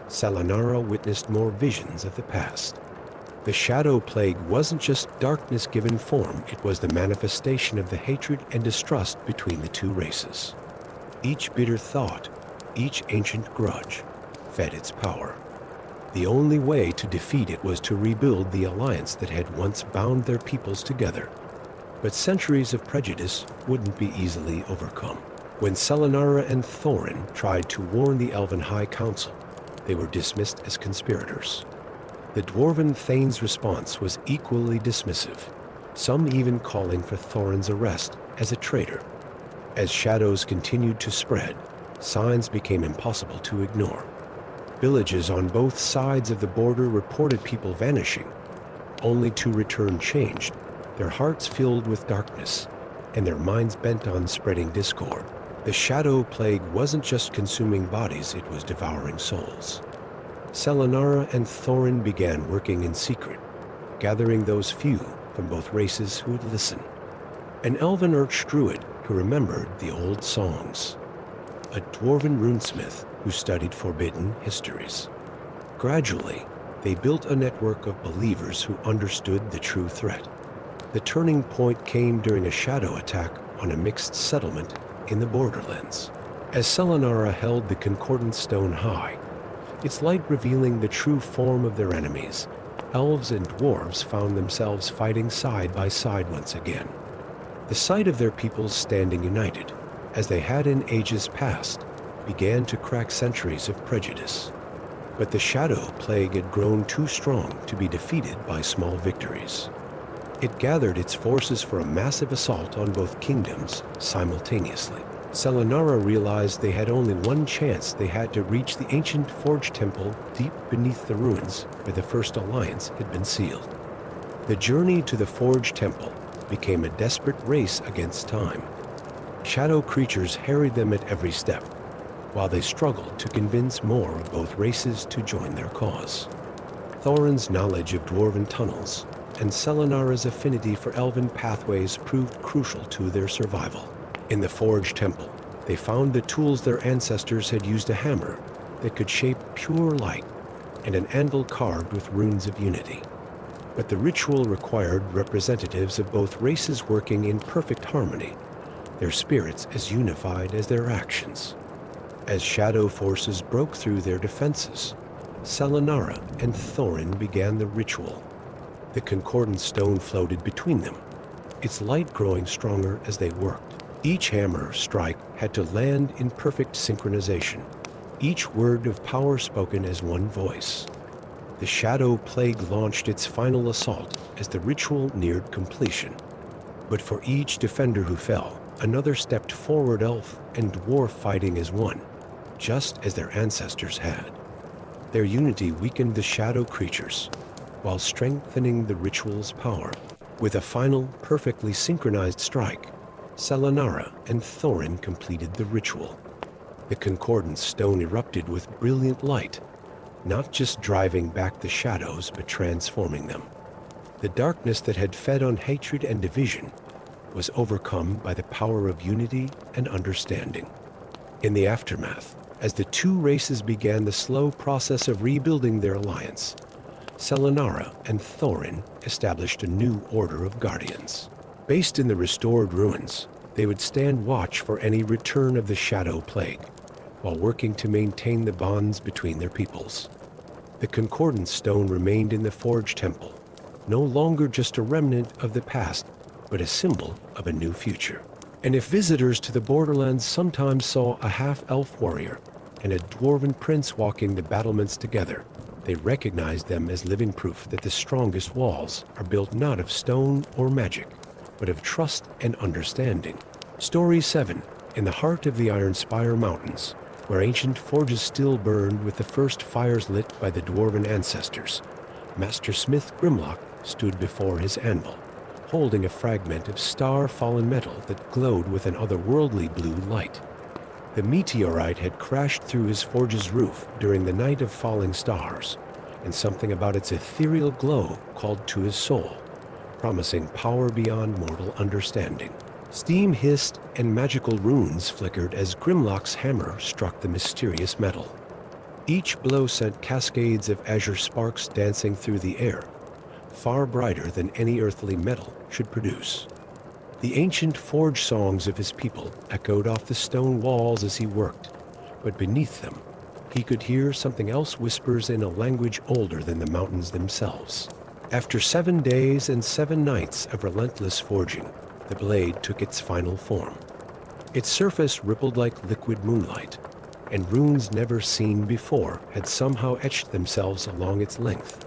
Selenara witnessed more visions of the past. The shadow plague wasn't just darkness given form, it was the manifestation of the hatred and distrust between the two races. Each bitter thought, each ancient grudge, fed its power. The only way to defeat it was to rebuild the alliance that had once bound their peoples together. But centuries of prejudice wouldn't be easily overcome. When Selenara and Thorin tried to warn the Elven High Council, they were dismissed as conspirators. The Dwarven Thane's response was equally dismissive, some even calling for Thorin's arrest as a traitor. As shadows continued to spread, signs became impossible to ignore. Villages on both sides of the border reported people vanishing, only to return changed, their hearts filled with darkness, and their minds bent on spreading discord. The shadow plague wasn't just consuming bodies, it was devouring souls. Selenara and Thorin began working in secret, gathering those few from both races who would listen. An elven Druid who remembered the old songs. A dwarven runesmith who studied forbidden histories. Gradually, they built a network of believers who understood the true threat. The turning point came during a shadow attack on a mixed settlement in the Borderlands. As Selenara held the concordant stone high, its light revealing the true form of their enemies, elves and dwarves found themselves fighting side by side once again. The sight of their peoples standing united, as they had in ages past, began to crack centuries of prejudice. But the shadow plague had grown too strong to be defeated by small victories. It gathered its forces for a massive assault on both kingdoms simultaneously. Selenara realized they had only one chance. They had to reach the ancient Forge Temple deep beneath the ruins where the First Alliance had been sealed. The journey to the Forge Temple became a desperate race against time. Shadow creatures harried them at every step, while they struggled to convince more of both races to join their cause. Thorin's knowledge of dwarven tunnels and Selenara's affinity for elven pathways proved crucial to their survival. In the Forge Temple, they found the tools their ancestors had used: a hammer that could shape pure light and an anvil carved with runes of unity. But the ritual required representatives of both races working in perfect harmony, their spirits as unified as their actions. As shadow forces broke through their defenses, Selenara and Thorin began the ritual. The concordant stone floated between them, its light growing stronger as they worked. Each hammer strike had to land in perfect synchronization, each word of power spoken as one voice. The shadow plague launched its final assault as the ritual neared completion. But for each defender who fell, another stepped forward, elf and dwarf fighting as one, just as their ancestors had. Their unity weakened the shadow creatures, while strengthening the ritual's power. With a final, perfectly synchronized strike, Selenara and Thorin completed the ritual. The concordant stone erupted with brilliant light, not just driving back the shadows, but transforming them. The darkness that had fed on hatred and division was overcome by the power of unity and understanding. In the aftermath, as the two races began the slow process of rebuilding their alliance, Selenara and Thorin established a new order of guardians. Based in the restored ruins, they would stand watch for any return of the shadow plague, while working to maintain the bonds between their peoples. The concordant stone remained in the Forge Temple, no longer just a remnant of the past, but a symbol of a new future. And if visitors to the Borderlands sometimes saw a half-elf warrior and a dwarven prince walking the battlements together, they recognized them as living proof that the strongest walls are built not of stone or magic, but of trust and understanding. Story 7. In the heart of the Ironspire Mountains, where ancient forges still burned with the first fires lit by the dwarven ancestors, Master Smith Grimlock stood before his anvil, holding a fragment of star-fallen metal that glowed with an otherworldly blue light. The meteorite had crashed through his forge's roof during the night of falling stars, and something about its ethereal glow called to his soul, promising power beyond mortal understanding. Steam hissed and magical runes flickered as Grimlock's hammer struck the mysterious metal. Each blow sent cascades of azure sparks dancing through the air, far brighter than any earthly metal should produce. The ancient forge songs of his people echoed off the stone walls as he worked, but beneath them, he could hear something else whispers in a language older than the mountains themselves. After 7 days and 7 nights of relentless forging, the blade took its final form. Its surface rippled like liquid moonlight, and runes never seen before had somehow etched themselves along its length.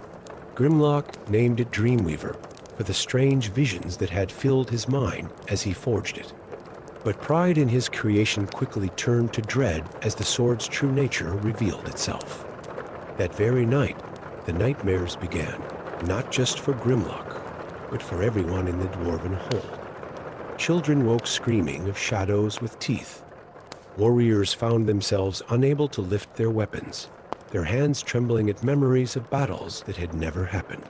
Grimlock named it Dreamweaver for the strange visions that had filled his mind as he forged it. But pride in his creation quickly turned to dread as the sword's true nature revealed itself. That very night, the nightmares began, not just for Grimlock, but for everyone in the Dwarven hold. Children woke screaming of shadows with teeth. Warriors found themselves unable to lift their weapons, their hands trembling at memories of battles that had never happened.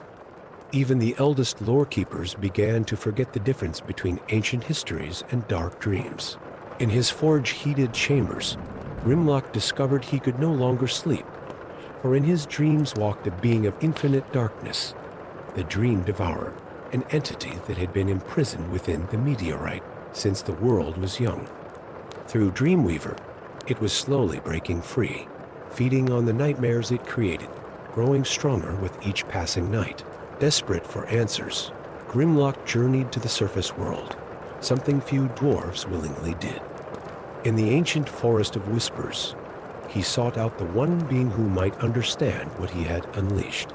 Even the eldest lore-keepers began to forget the difference between ancient histories and dark dreams. In his forge-heated chambers, Grimlock discovered he could no longer sleep, for in his dreams walked a being of infinite darkness, the Dream Devourer, an entity that had been imprisoned within the meteorite since the world was young. Through Dreamweaver, it was slowly breaking free, feeding on the nightmares it created, growing stronger with each passing night. Desperate for answers, Grimlock journeyed to the surface world, something few dwarves willingly did. In the ancient forest of whispers, he sought out the one being who might understand what he had unleashed.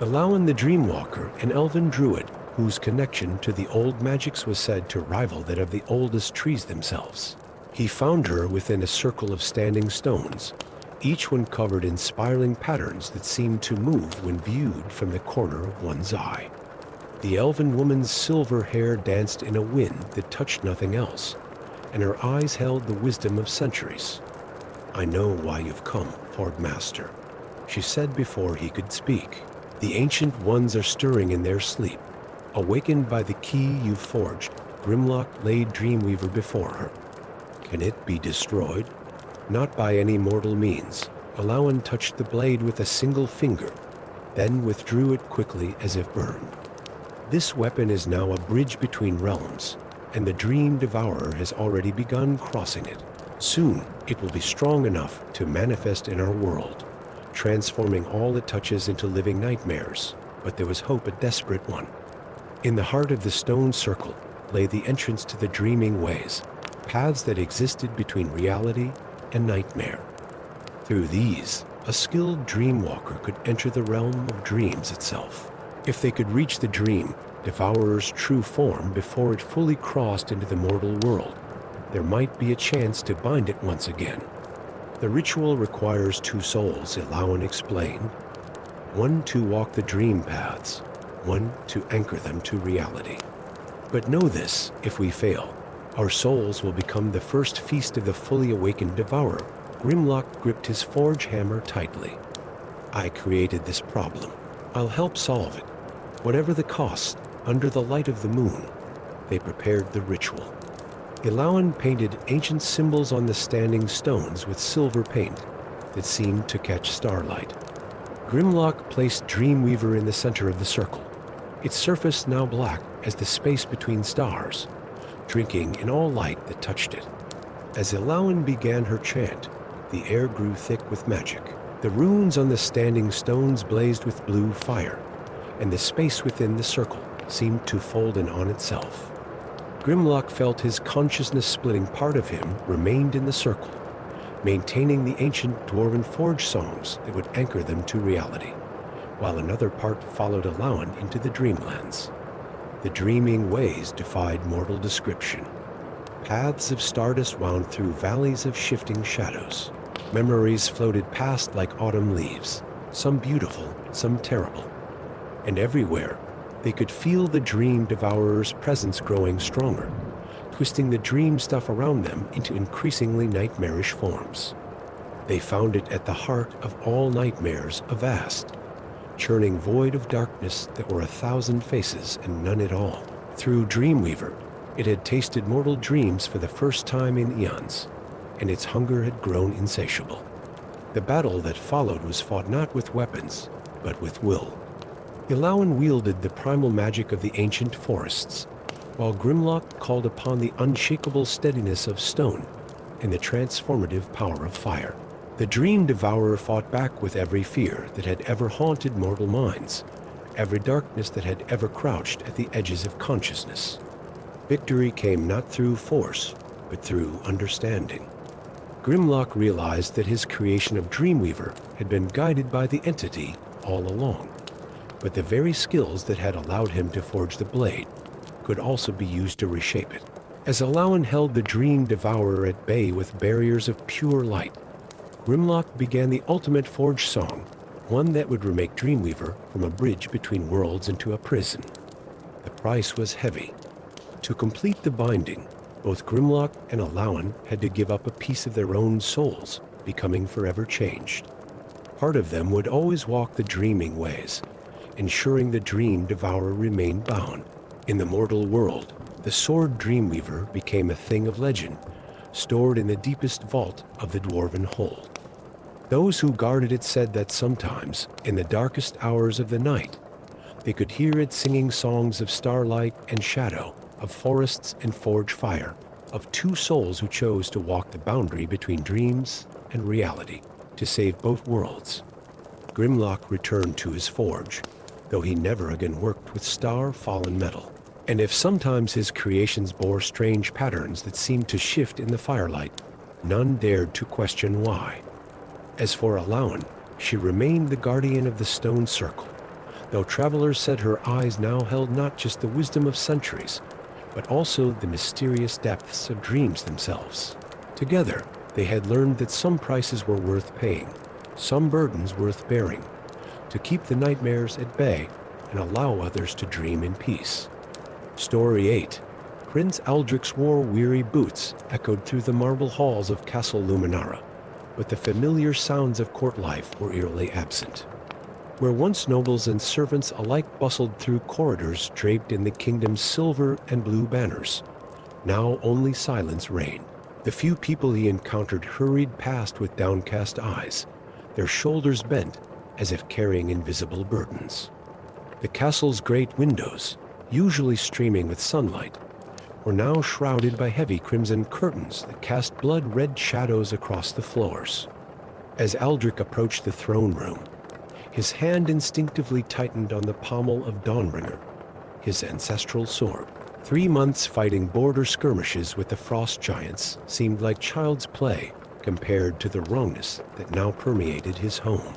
Elowin the Dreamwalker, an elven druid whose connection to the old magics was said to rival that of the oldest trees themselves. He found her within a circle of standing stones, each one covered in spiraling patterns that seemed to move when viewed from the corner of one's eye. The elven woman's silver hair danced in a wind that touched nothing else, and her eyes held the wisdom of centuries. "I know why you've come, Ford Master," she said before he could speak. "The ancient ones are stirring in their sleep. Awakened by the key you've forged, Grimlock laid Dreamweaver before her. Can it be destroyed? Not by any mortal means." Elowin touched the blade with a single finger, then withdrew it quickly as if burned. "This weapon is now a bridge between realms, and the Dream Devourer has already begun crossing it. Soon, it will be strong enough to manifest in our world, transforming all it touches into living nightmares." But there was hope, a desperate one. In the heart of the stone circle lay the entrance to the dreaming ways, paths that existed between reality and nightmare. Through these, a skilled dreamwalker could enter the realm of dreams itself. If they could reach the Dream Devourer's true form before it fully crossed into the mortal world, there might be a chance to bind it once again. The ritual requires 2 souls, Elowin explained. One to walk the dream paths, one to anchor them to reality. But know this, if we fail, our souls will become the first feast of the fully awakened devourer. Grimlock gripped his forge hammer tightly. "I created this problem. I'll help solve it. Whatever the cost, under the light of the moon." They prepared the ritual. Elowin painted ancient symbols on the standing stones with silver paint that seemed to catch starlight. Grimlock placed Dreamweaver in the center of the circle, its surface now black as the space between stars, drinking in all light that touched it. As Elowin began her chant, the air grew thick with magic. The runes on the standing stones blazed with blue fire, and the space within the circle seemed to fold in on itself. Grimlock felt his consciousness-splitting part of him remained in the circle, maintaining the ancient Dwarven forge songs that would anchor them to reality, while another part followed Elowin into the Dreamlands. The dreaming ways defied mortal description. Paths of stardust wound through valleys of shifting shadows. Memories floated past like autumn leaves, some beautiful, some terrible. And everywhere, they could feel the dream devourer's presence growing stronger, twisting the dream stuff around them into increasingly nightmarish forms. They found it at the heart of all nightmares, a vast, churning void of darkness that were 1,000 faces and none at all. Through Dreamweaver, it had tasted mortal dreams for the first time in eons, and its hunger had grown insatiable. The battle that followed was fought not with weapons, but with will. Elowin wielded the primal magic of the ancient forests, while Grimlock called upon the unshakable steadiness of stone and the transformative power of fire. The Dream Devourer fought back with every fear that had ever haunted mortal minds, every darkness that had ever crouched at the edges of consciousness. Victory came not through force, but through understanding. Grimlock realized that his creation of Dreamweaver had been guided by the entity all along, but the very skills that had allowed him to forge the blade could also be used to reshape it. As Elowin held the Dream Devourer at bay with barriers of pure light, Grimlock began the ultimate forge song, one that would remake Dreamweaver from a bridge between worlds into a prison. The price was heavy. To complete the binding, both Grimlock and Elowin had to give up a piece of their own souls, becoming forever changed. Part of them would always walk the dreaming ways, ensuring the Dream Devourer remained bound. In the mortal world, the sword Dreamweaver became a thing of legend, stored in the deepest vault of the Dwarven hold. Those who guarded it said that sometimes, in the darkest hours of the night, they could hear it singing songs of starlight and shadow, of forests and forge fire, of two souls who chose to walk the boundary between dreams and reality, to save both worlds. Grimlock returned to his forge, though he never again worked with star-fallen metal. And if sometimes his creations bore strange patterns that seemed to shift in the firelight, none dared to question why. As for Elowin, she remained the guardian of the stone circle, though travelers said her eyes now held not just the wisdom of centuries, but also the mysterious depths of dreams themselves. Together, they had learned that some prices were worth paying, some burdens worth bearing, to keep the nightmares at bay and allow others to dream in peace. Story 8. Prince Aldric's war-weary boots echoed through the marble halls of Castle Luminara, but the familiar sounds of court life were eerily absent. Where once nobles and servants alike bustled through corridors draped in the kingdom's silver and blue banners, now only silence reigned. The few people he encountered hurried past with downcast eyes, their shoulders bent as if carrying invisible burdens. The castle's great windows, usually streaming with sunlight, were now shrouded by heavy crimson curtains that cast blood-red shadows across the floors. As Aldric approached the throne room, his hand instinctively tightened on the pommel of Dawnbringer, his ancestral sword. 3 months fighting border skirmishes with the frost giants seemed like child's play compared to the wrongness that now permeated his home.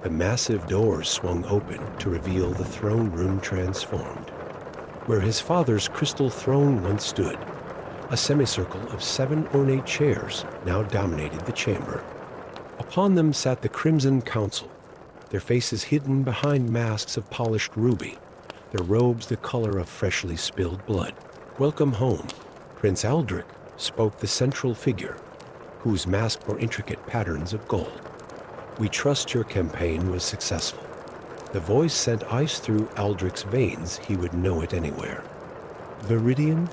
The massive doors swung open to reveal the throne room transformed. Where his father's crystal throne once stood, a semicircle of 7 ornate chairs now dominated the chamber. Upon them sat the Crimson Council, their faces hidden behind masks of polished ruby, their robes the color of freshly spilled blood. "Welcome home," Prince Aldric spoke the central figure, whose mask bore intricate patterns of gold. "We trust your campaign was successful." The voice sent ice through Aldric's veins. He would know it anywhere. "Viridian?"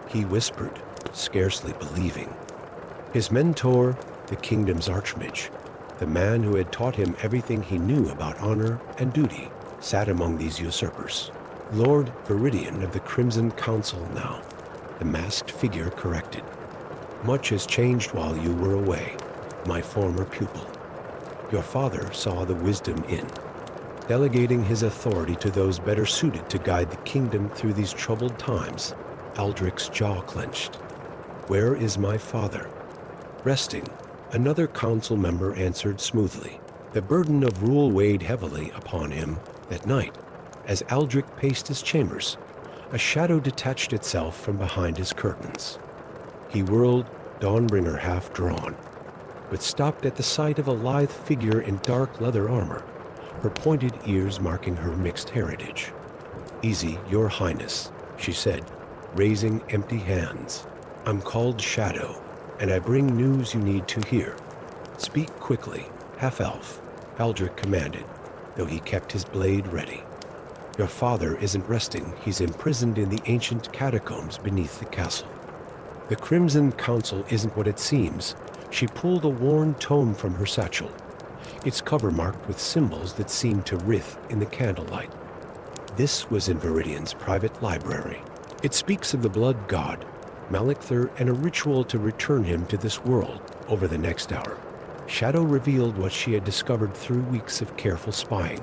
he whispered, scarcely believing. His mentor, the kingdom's archmage, the man who had taught him everything he knew about honor and duty, sat among these usurpers. "Lord Viridian of the Crimson Council now," the masked figure corrected. "Much has changed while you were away, my former pupil. Your father saw the wisdom in delegating his authority to those better suited to guide the kingdom through these troubled times. Aldrich's jaw clenched. "Where is my father?" "Resting," another council member answered smoothly. The burden of rule weighed heavily upon him that night. As Aldrich paced his chambers, a shadow detached itself from behind his curtains. He whirled, Dawnbringer half drawn, but stopped at the sight of a lithe figure in dark leather armor, her pointed ears marking her mixed heritage. "Easy, your highness," she said, raising empty hands. "I'm called Shadow, and I bring news you need to hear. Speak quickly, half-elf," Aldrich commanded, though he kept his blade ready. "Your father isn't resting. He's imprisoned in the ancient catacombs beneath the castle." The Crimson Council isn't what it seems. She pulled a worn tome from her satchel, its cover marked with symbols that seemed to writhe in the candlelight. This was in Viridian's private library. It speaks of the blood god, Malekthir, and a ritual to return him to this world over the next hour. Shadow revealed what she had discovered through weeks of careful spying.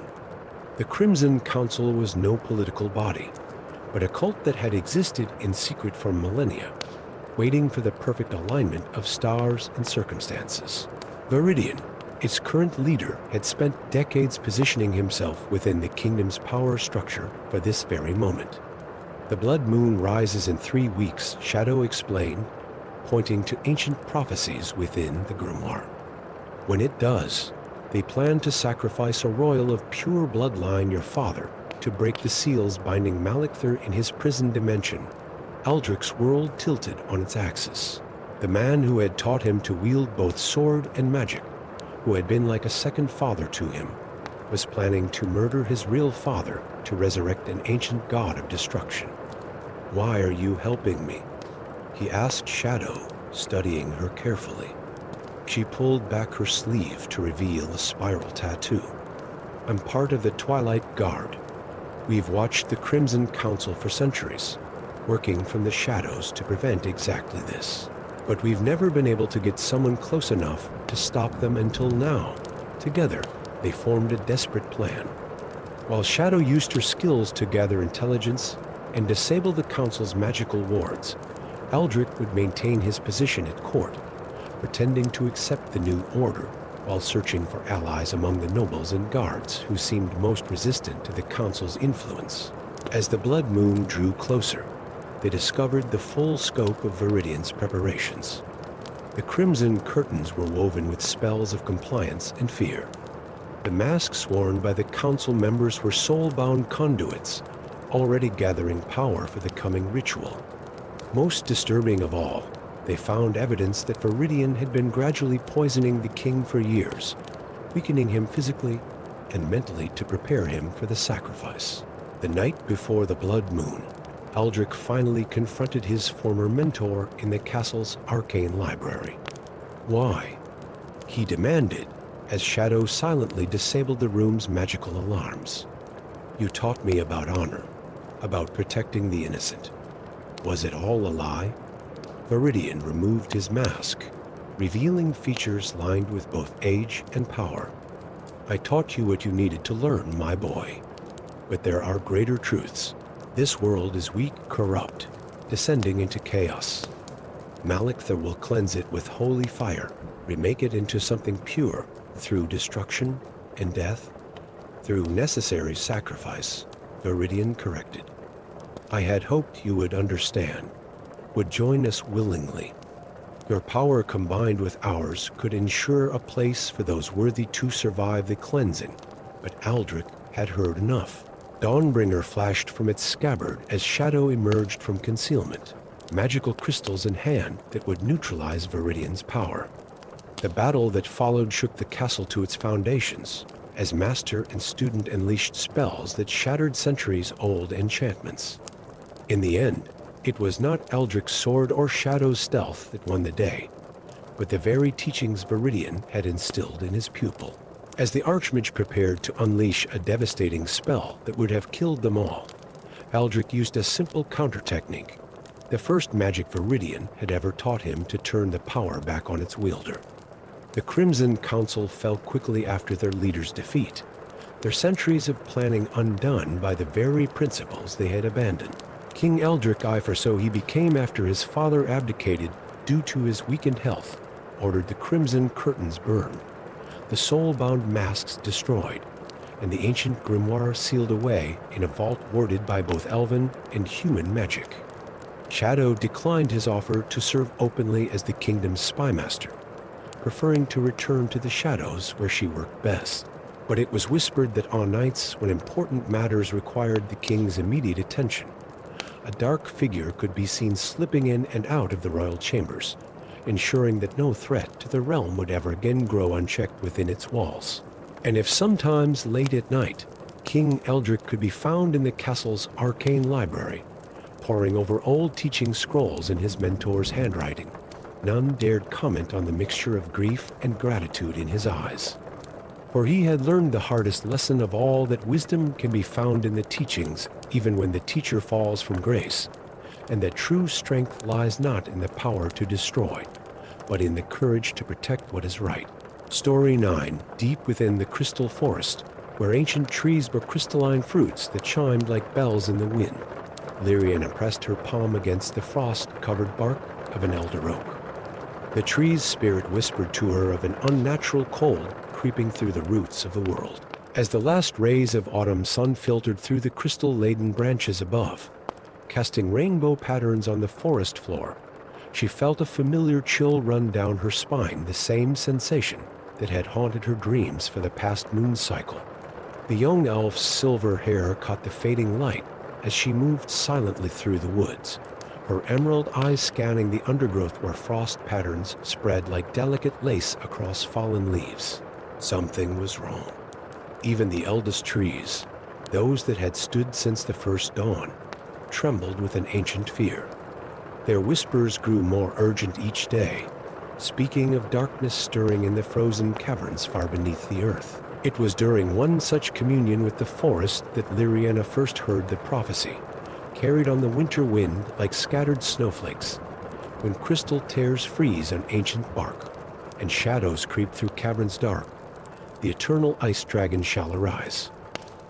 The Crimson Council was no political body, but a cult that had existed in secret for millennia, waiting for the perfect alignment of stars and circumstances. Viridian, its current leader, had spent decades positioning himself within the kingdom's power structure for this very moment. "The blood moon rises in 3 weeks," Shadow explained, pointing to ancient prophecies within the grimoire. "When it does, they plan to sacrifice a royal of pure bloodline, your father, to break the seals binding Malekthir in his prison dimension." Aldrich's world tilted on its axis. The man who had taught him to wield both sword and magic, who had been like a second father to him, was planning to murder his real father to resurrect an ancient god of destruction. "Why are you helping me?" he asked Shadow, studying her carefully. She pulled back her sleeve to reveal a spiral tattoo. "I'm part of the Twilight Guard. We've watched the Crimson Council for centuries, working from the shadows to prevent exactly this. But we've never been able to get someone close enough to stop them until now. Together, they formed a desperate plan. While Shadow used her skills to gather intelligence and disable the Council's magical wards, Aldrich would maintain his position at court, pretending to accept the new order while searching for allies among the nobles and guards who seemed most resistant to the Council's influence. As the blood moon drew closer, they discovered the full scope of Viridian's preparations. The crimson curtains were woven with spells of compliance and fear. The masks worn by the council members were soul-bound conduits, already gathering power for the coming ritual. Most disturbing of all, they found evidence that Viridian had been gradually poisoning the king for years, weakening him physically and mentally to prepare him for the sacrifice. The night before the blood moon, Aldrich finally confronted his former mentor in the castle's arcane library. "Why?" he demanded, as Shadow silently disabled the room's magical alarms. "You taught me about honor, about protecting the innocent. Was it all a lie?" Viridian removed his mask, revealing features lined with both age and power. "I taught you what you needed to learn, my boy. But there are greater truths. This world is weak, corrupt, descending into chaos. Malekthir will cleanse it with holy fire, remake it into something pure through destruction and death, through necessary sacrifice," Viridian corrected. "I had hoped you would understand, would join us willingly. Your power combined with ours could ensure a place for those worthy to survive the cleansing." But Aldrich had heard enough. Dawnbringer flashed from its scabbard as Shadow emerged from concealment, magical crystals in hand that would neutralize Viridian's power. The battle that followed shook the castle to its foundations, as master and student unleashed spells that shattered centuries-old enchantments. In the end, it was not Aldrich's sword or Shadow's stealth that won the day, but the very teachings Viridian had instilled in his pupil. As the Archmage prepared to unleash a devastating spell that would have killed them all, Aldrich used a simple counter-technique, the first magic Viridian had ever taught him to turn the power back on its wielder. The Crimson Council fell quickly after their leader's defeat, their centuries of planning undone by the very principles they had abandoned. King Eldric I, for so he became after his father abdicated due to his weakened health, ordered the crimson curtains burned, the soul-bound masks destroyed, and the ancient grimoire sealed away in a vault warded by both elven and human magic. Shadow declined his offer to serve openly as the kingdom's spymaster, preferring to return to the shadows where she worked best. But it was whispered that on nights when important matters required the king's immediate attention, a dark figure could be seen slipping in and out of the royal chambers, ensuring that no threat to the realm would ever again grow unchecked within its walls. And if sometimes late at night, King Eldric could be found in the castle's arcane library, poring over old teaching scrolls in his mentor's handwriting, none dared comment on the mixture of grief and gratitude in his eyes. For he had learned the hardest lesson of all, that wisdom can be found in the teachings even when the teacher falls from grace, and that true strength lies not in the power to destroy, but in the courage to protect what is right. Story 9. Deep within the crystal forest, where ancient trees bore crystalline fruits that chimed like bells in the wind, Lyriana pressed her palm against the frost-covered bark of an elder oak. The tree's spirit whispered to her of an unnatural cold creeping through the roots of the world. As the last rays of autumn sun filtered through the crystal-laden branches above, casting rainbow patterns on the forest floor, she felt a familiar chill run down her spine, the same sensation that had haunted her dreams for the past moon cycle. The young elf's silver hair caught the fading light as she moved silently through the woods, her emerald eyes scanning the undergrowth where frost patterns spread like delicate lace across fallen leaves. Something was wrong. Even the eldest trees, those that had stood since the first dawn, trembled with an ancient fear. Their whispers grew more urgent each day, speaking of darkness stirring in the frozen caverns far beneath the earth. It was during one such communion with the forest that Lyriana first heard the prophecy, carried on the winter wind like scattered snowflakes, when crystal tears freeze on ancient bark, and shadows creep through caverns dark, the eternal ice dragon shall arise,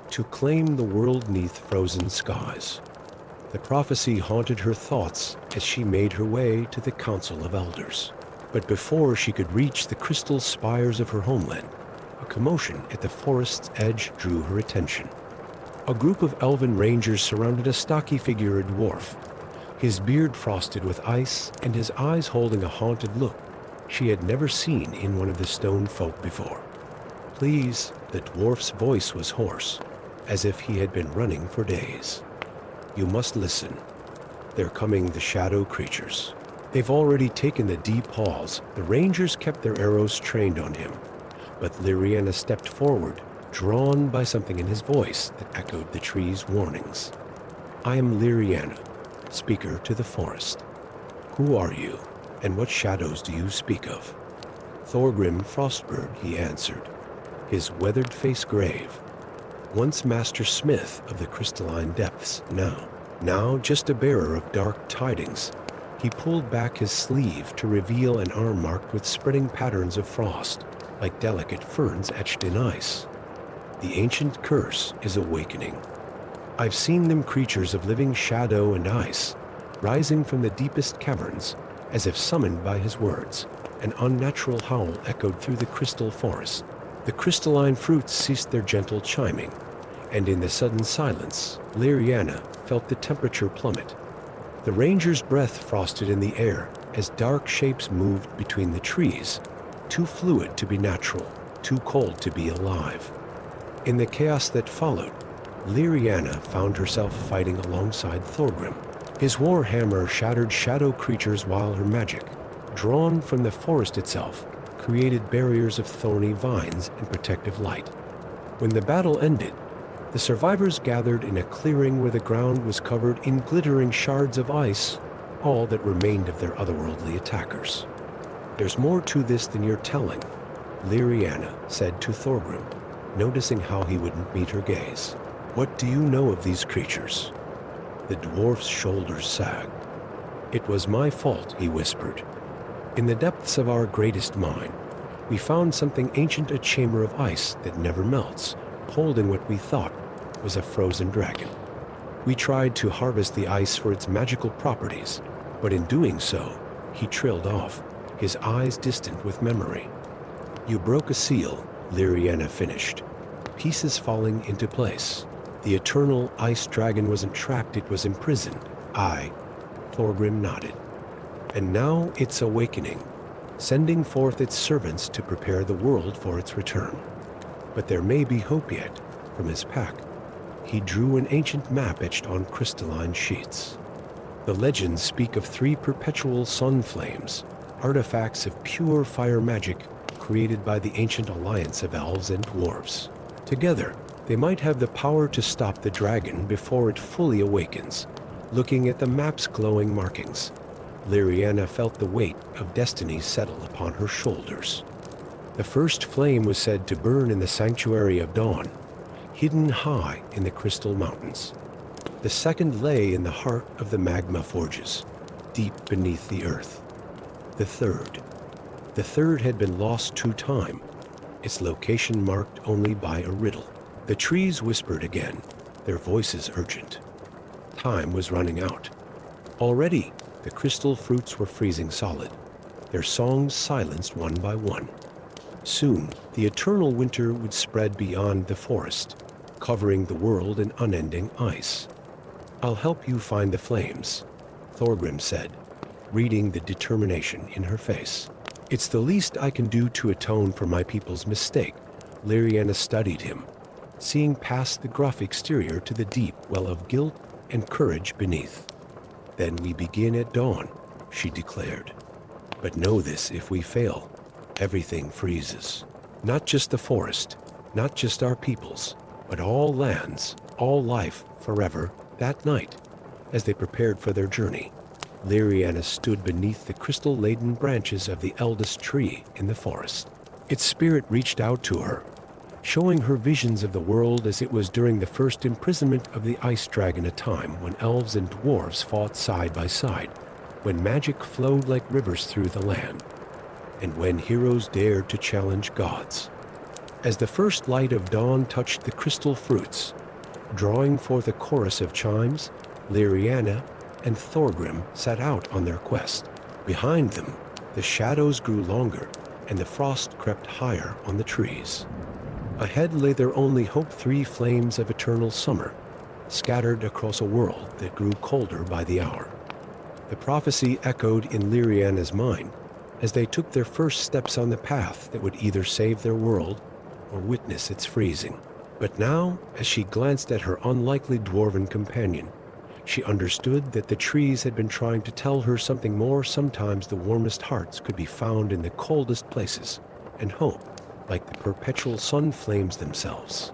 to claim the world 'neath frozen skies. The prophecy haunted her thoughts as she made her way to the Council of Elders. But before she could reach the crystal spires of her homeland, a commotion at the forest's edge drew her attention. A group of elven rangers surrounded a stocky figure, a dwarf, his beard frosted with ice and his eyes holding a haunted look she had never seen in one of the stone folk before. "Please," the dwarf's voice was hoarse, as if he had been running for days. "You must listen. They're coming, the shadow creatures. They've already taken the deep halls." The rangers kept their arrows trained on him, but Lyriana stepped forward, drawn by something in his voice that echoed the tree's warnings. "I am Lyriana, speaker to the forest. Who are you, and what shadows do you speak of?" "Thorgrim Frostbird," he answered, his weathered face grave. "Once master smith of the crystalline depths, now just a bearer of dark tidings." He pulled back his sleeve to reveal an arm marked with spreading patterns of frost, like delicate ferns etched in ice. "The ancient curse is awakening. I've seen them, creatures of living shadow and ice, rising from the deepest caverns, as if summoned by his words. An unnatural howl echoed through the crystal forest. The crystalline fruits ceased their gentle chiming, and in the sudden silence, Lyriana felt the temperature plummet. The ranger's breath frosted in the air as dark shapes moved between the trees, too fluid to be natural, too cold to be alive. In the chaos that followed, Lyriana found herself fighting alongside Thorgrim. His war hammer shattered shadow creatures while her magic, drawn from the forest itself, created barriers of thorny vines and protective light. When the battle ended, the survivors gathered in a clearing where the ground was covered in glittering shards of ice, all that remained of their otherworldly attackers. "There's more to this than you're telling," Lyriana said to Thorgrim, noticing how he wouldn't meet her gaze. "What do you know of these creatures?" The dwarf's shoulders sagged. "It was my fault," he whispered. "In the depths of our greatest mine, we found something ancient, a chamber of ice that never melts, holding what we thought was a frozen dragon. We tried to harvest the ice for its magical properties, but in doing so, he trailed off, his eyes distant with memory. You broke a seal, Liriana finished, pieces falling into place. The eternal ice dragon wasn't trapped, it was imprisoned. Thorgrim nodded. And now it's awakening, sending forth its servants to prepare the world for its return. But there may be hope yet. From his pack, he drew an ancient map etched on crystalline sheets. The legends speak of 3 perpetual sun flames, artifacts of pure fire magic created by the ancient alliance of elves and dwarves. Together, they might have the power to stop the dragon before it fully awakens. Looking at the map's glowing markings, Liriana felt the weight of destiny settle upon her shoulders. The first flame was said to burn in the Sanctuary of Dawn, hidden high in the Crystal Mountains. The second lay in the heart of the magma forges, deep beneath the earth. The third had been lost to time, its location marked only by a riddle. The trees whispered again, their voices urgent. Time was running out. Already, the crystal fruits were freezing solid, their songs silenced one by one. Soon, the eternal winter would spread beyond the forest, covering the world in unending ice. "I'll help you find the flames," Thorgrim said, reading the determination in her face. "It's the least I can do to atone for my people's mistake." Liriana studied him, seeing past the gruff exterior to the deep well of guilt and courage beneath. "Then we begin at dawn," she declared. "But know this, if we fail, everything freezes. Not just the forest, not just our peoples, but all lands, all life forever." That night, as they prepared for their journey, Liriana stood beneath the crystal-laden branches of the eldest tree in the forest. Its spirit reached out to her, showing her visions of the world as it was during the first imprisonment of the ice dragon, a time when elves and dwarves fought side by side, when magic flowed like rivers through the land, and when heroes dared to challenge gods. As the first light of dawn touched the crystal fruits, drawing forth a chorus of chimes, Liriana and Thorgrim set out on their quest. Behind them, the shadows grew longer, and the frost crept higher on the trees. Ahead lay their only hope, 3 flames of eternal summer, scattered across a world that grew colder by the hour. The prophecy echoed in Liriana's mind as they took their first steps on the path that would either save their world or witness its freezing. But now, as she glanced at her unlikely dwarven companion, she understood that the trees had been trying to tell her something more. Sometimes the warmest hearts could be found in the coldest places, and hope, like the perpetual sun flames themselves,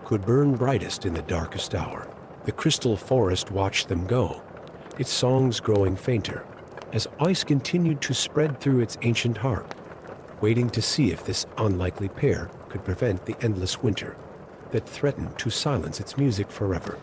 could burn brightest in the darkest hour. The crystal forest watched them go, its songs growing fainter, as ice continued to spread through its ancient heart, waiting to see if this unlikely pair could prevent the endless winter that threatened to silence its music forever.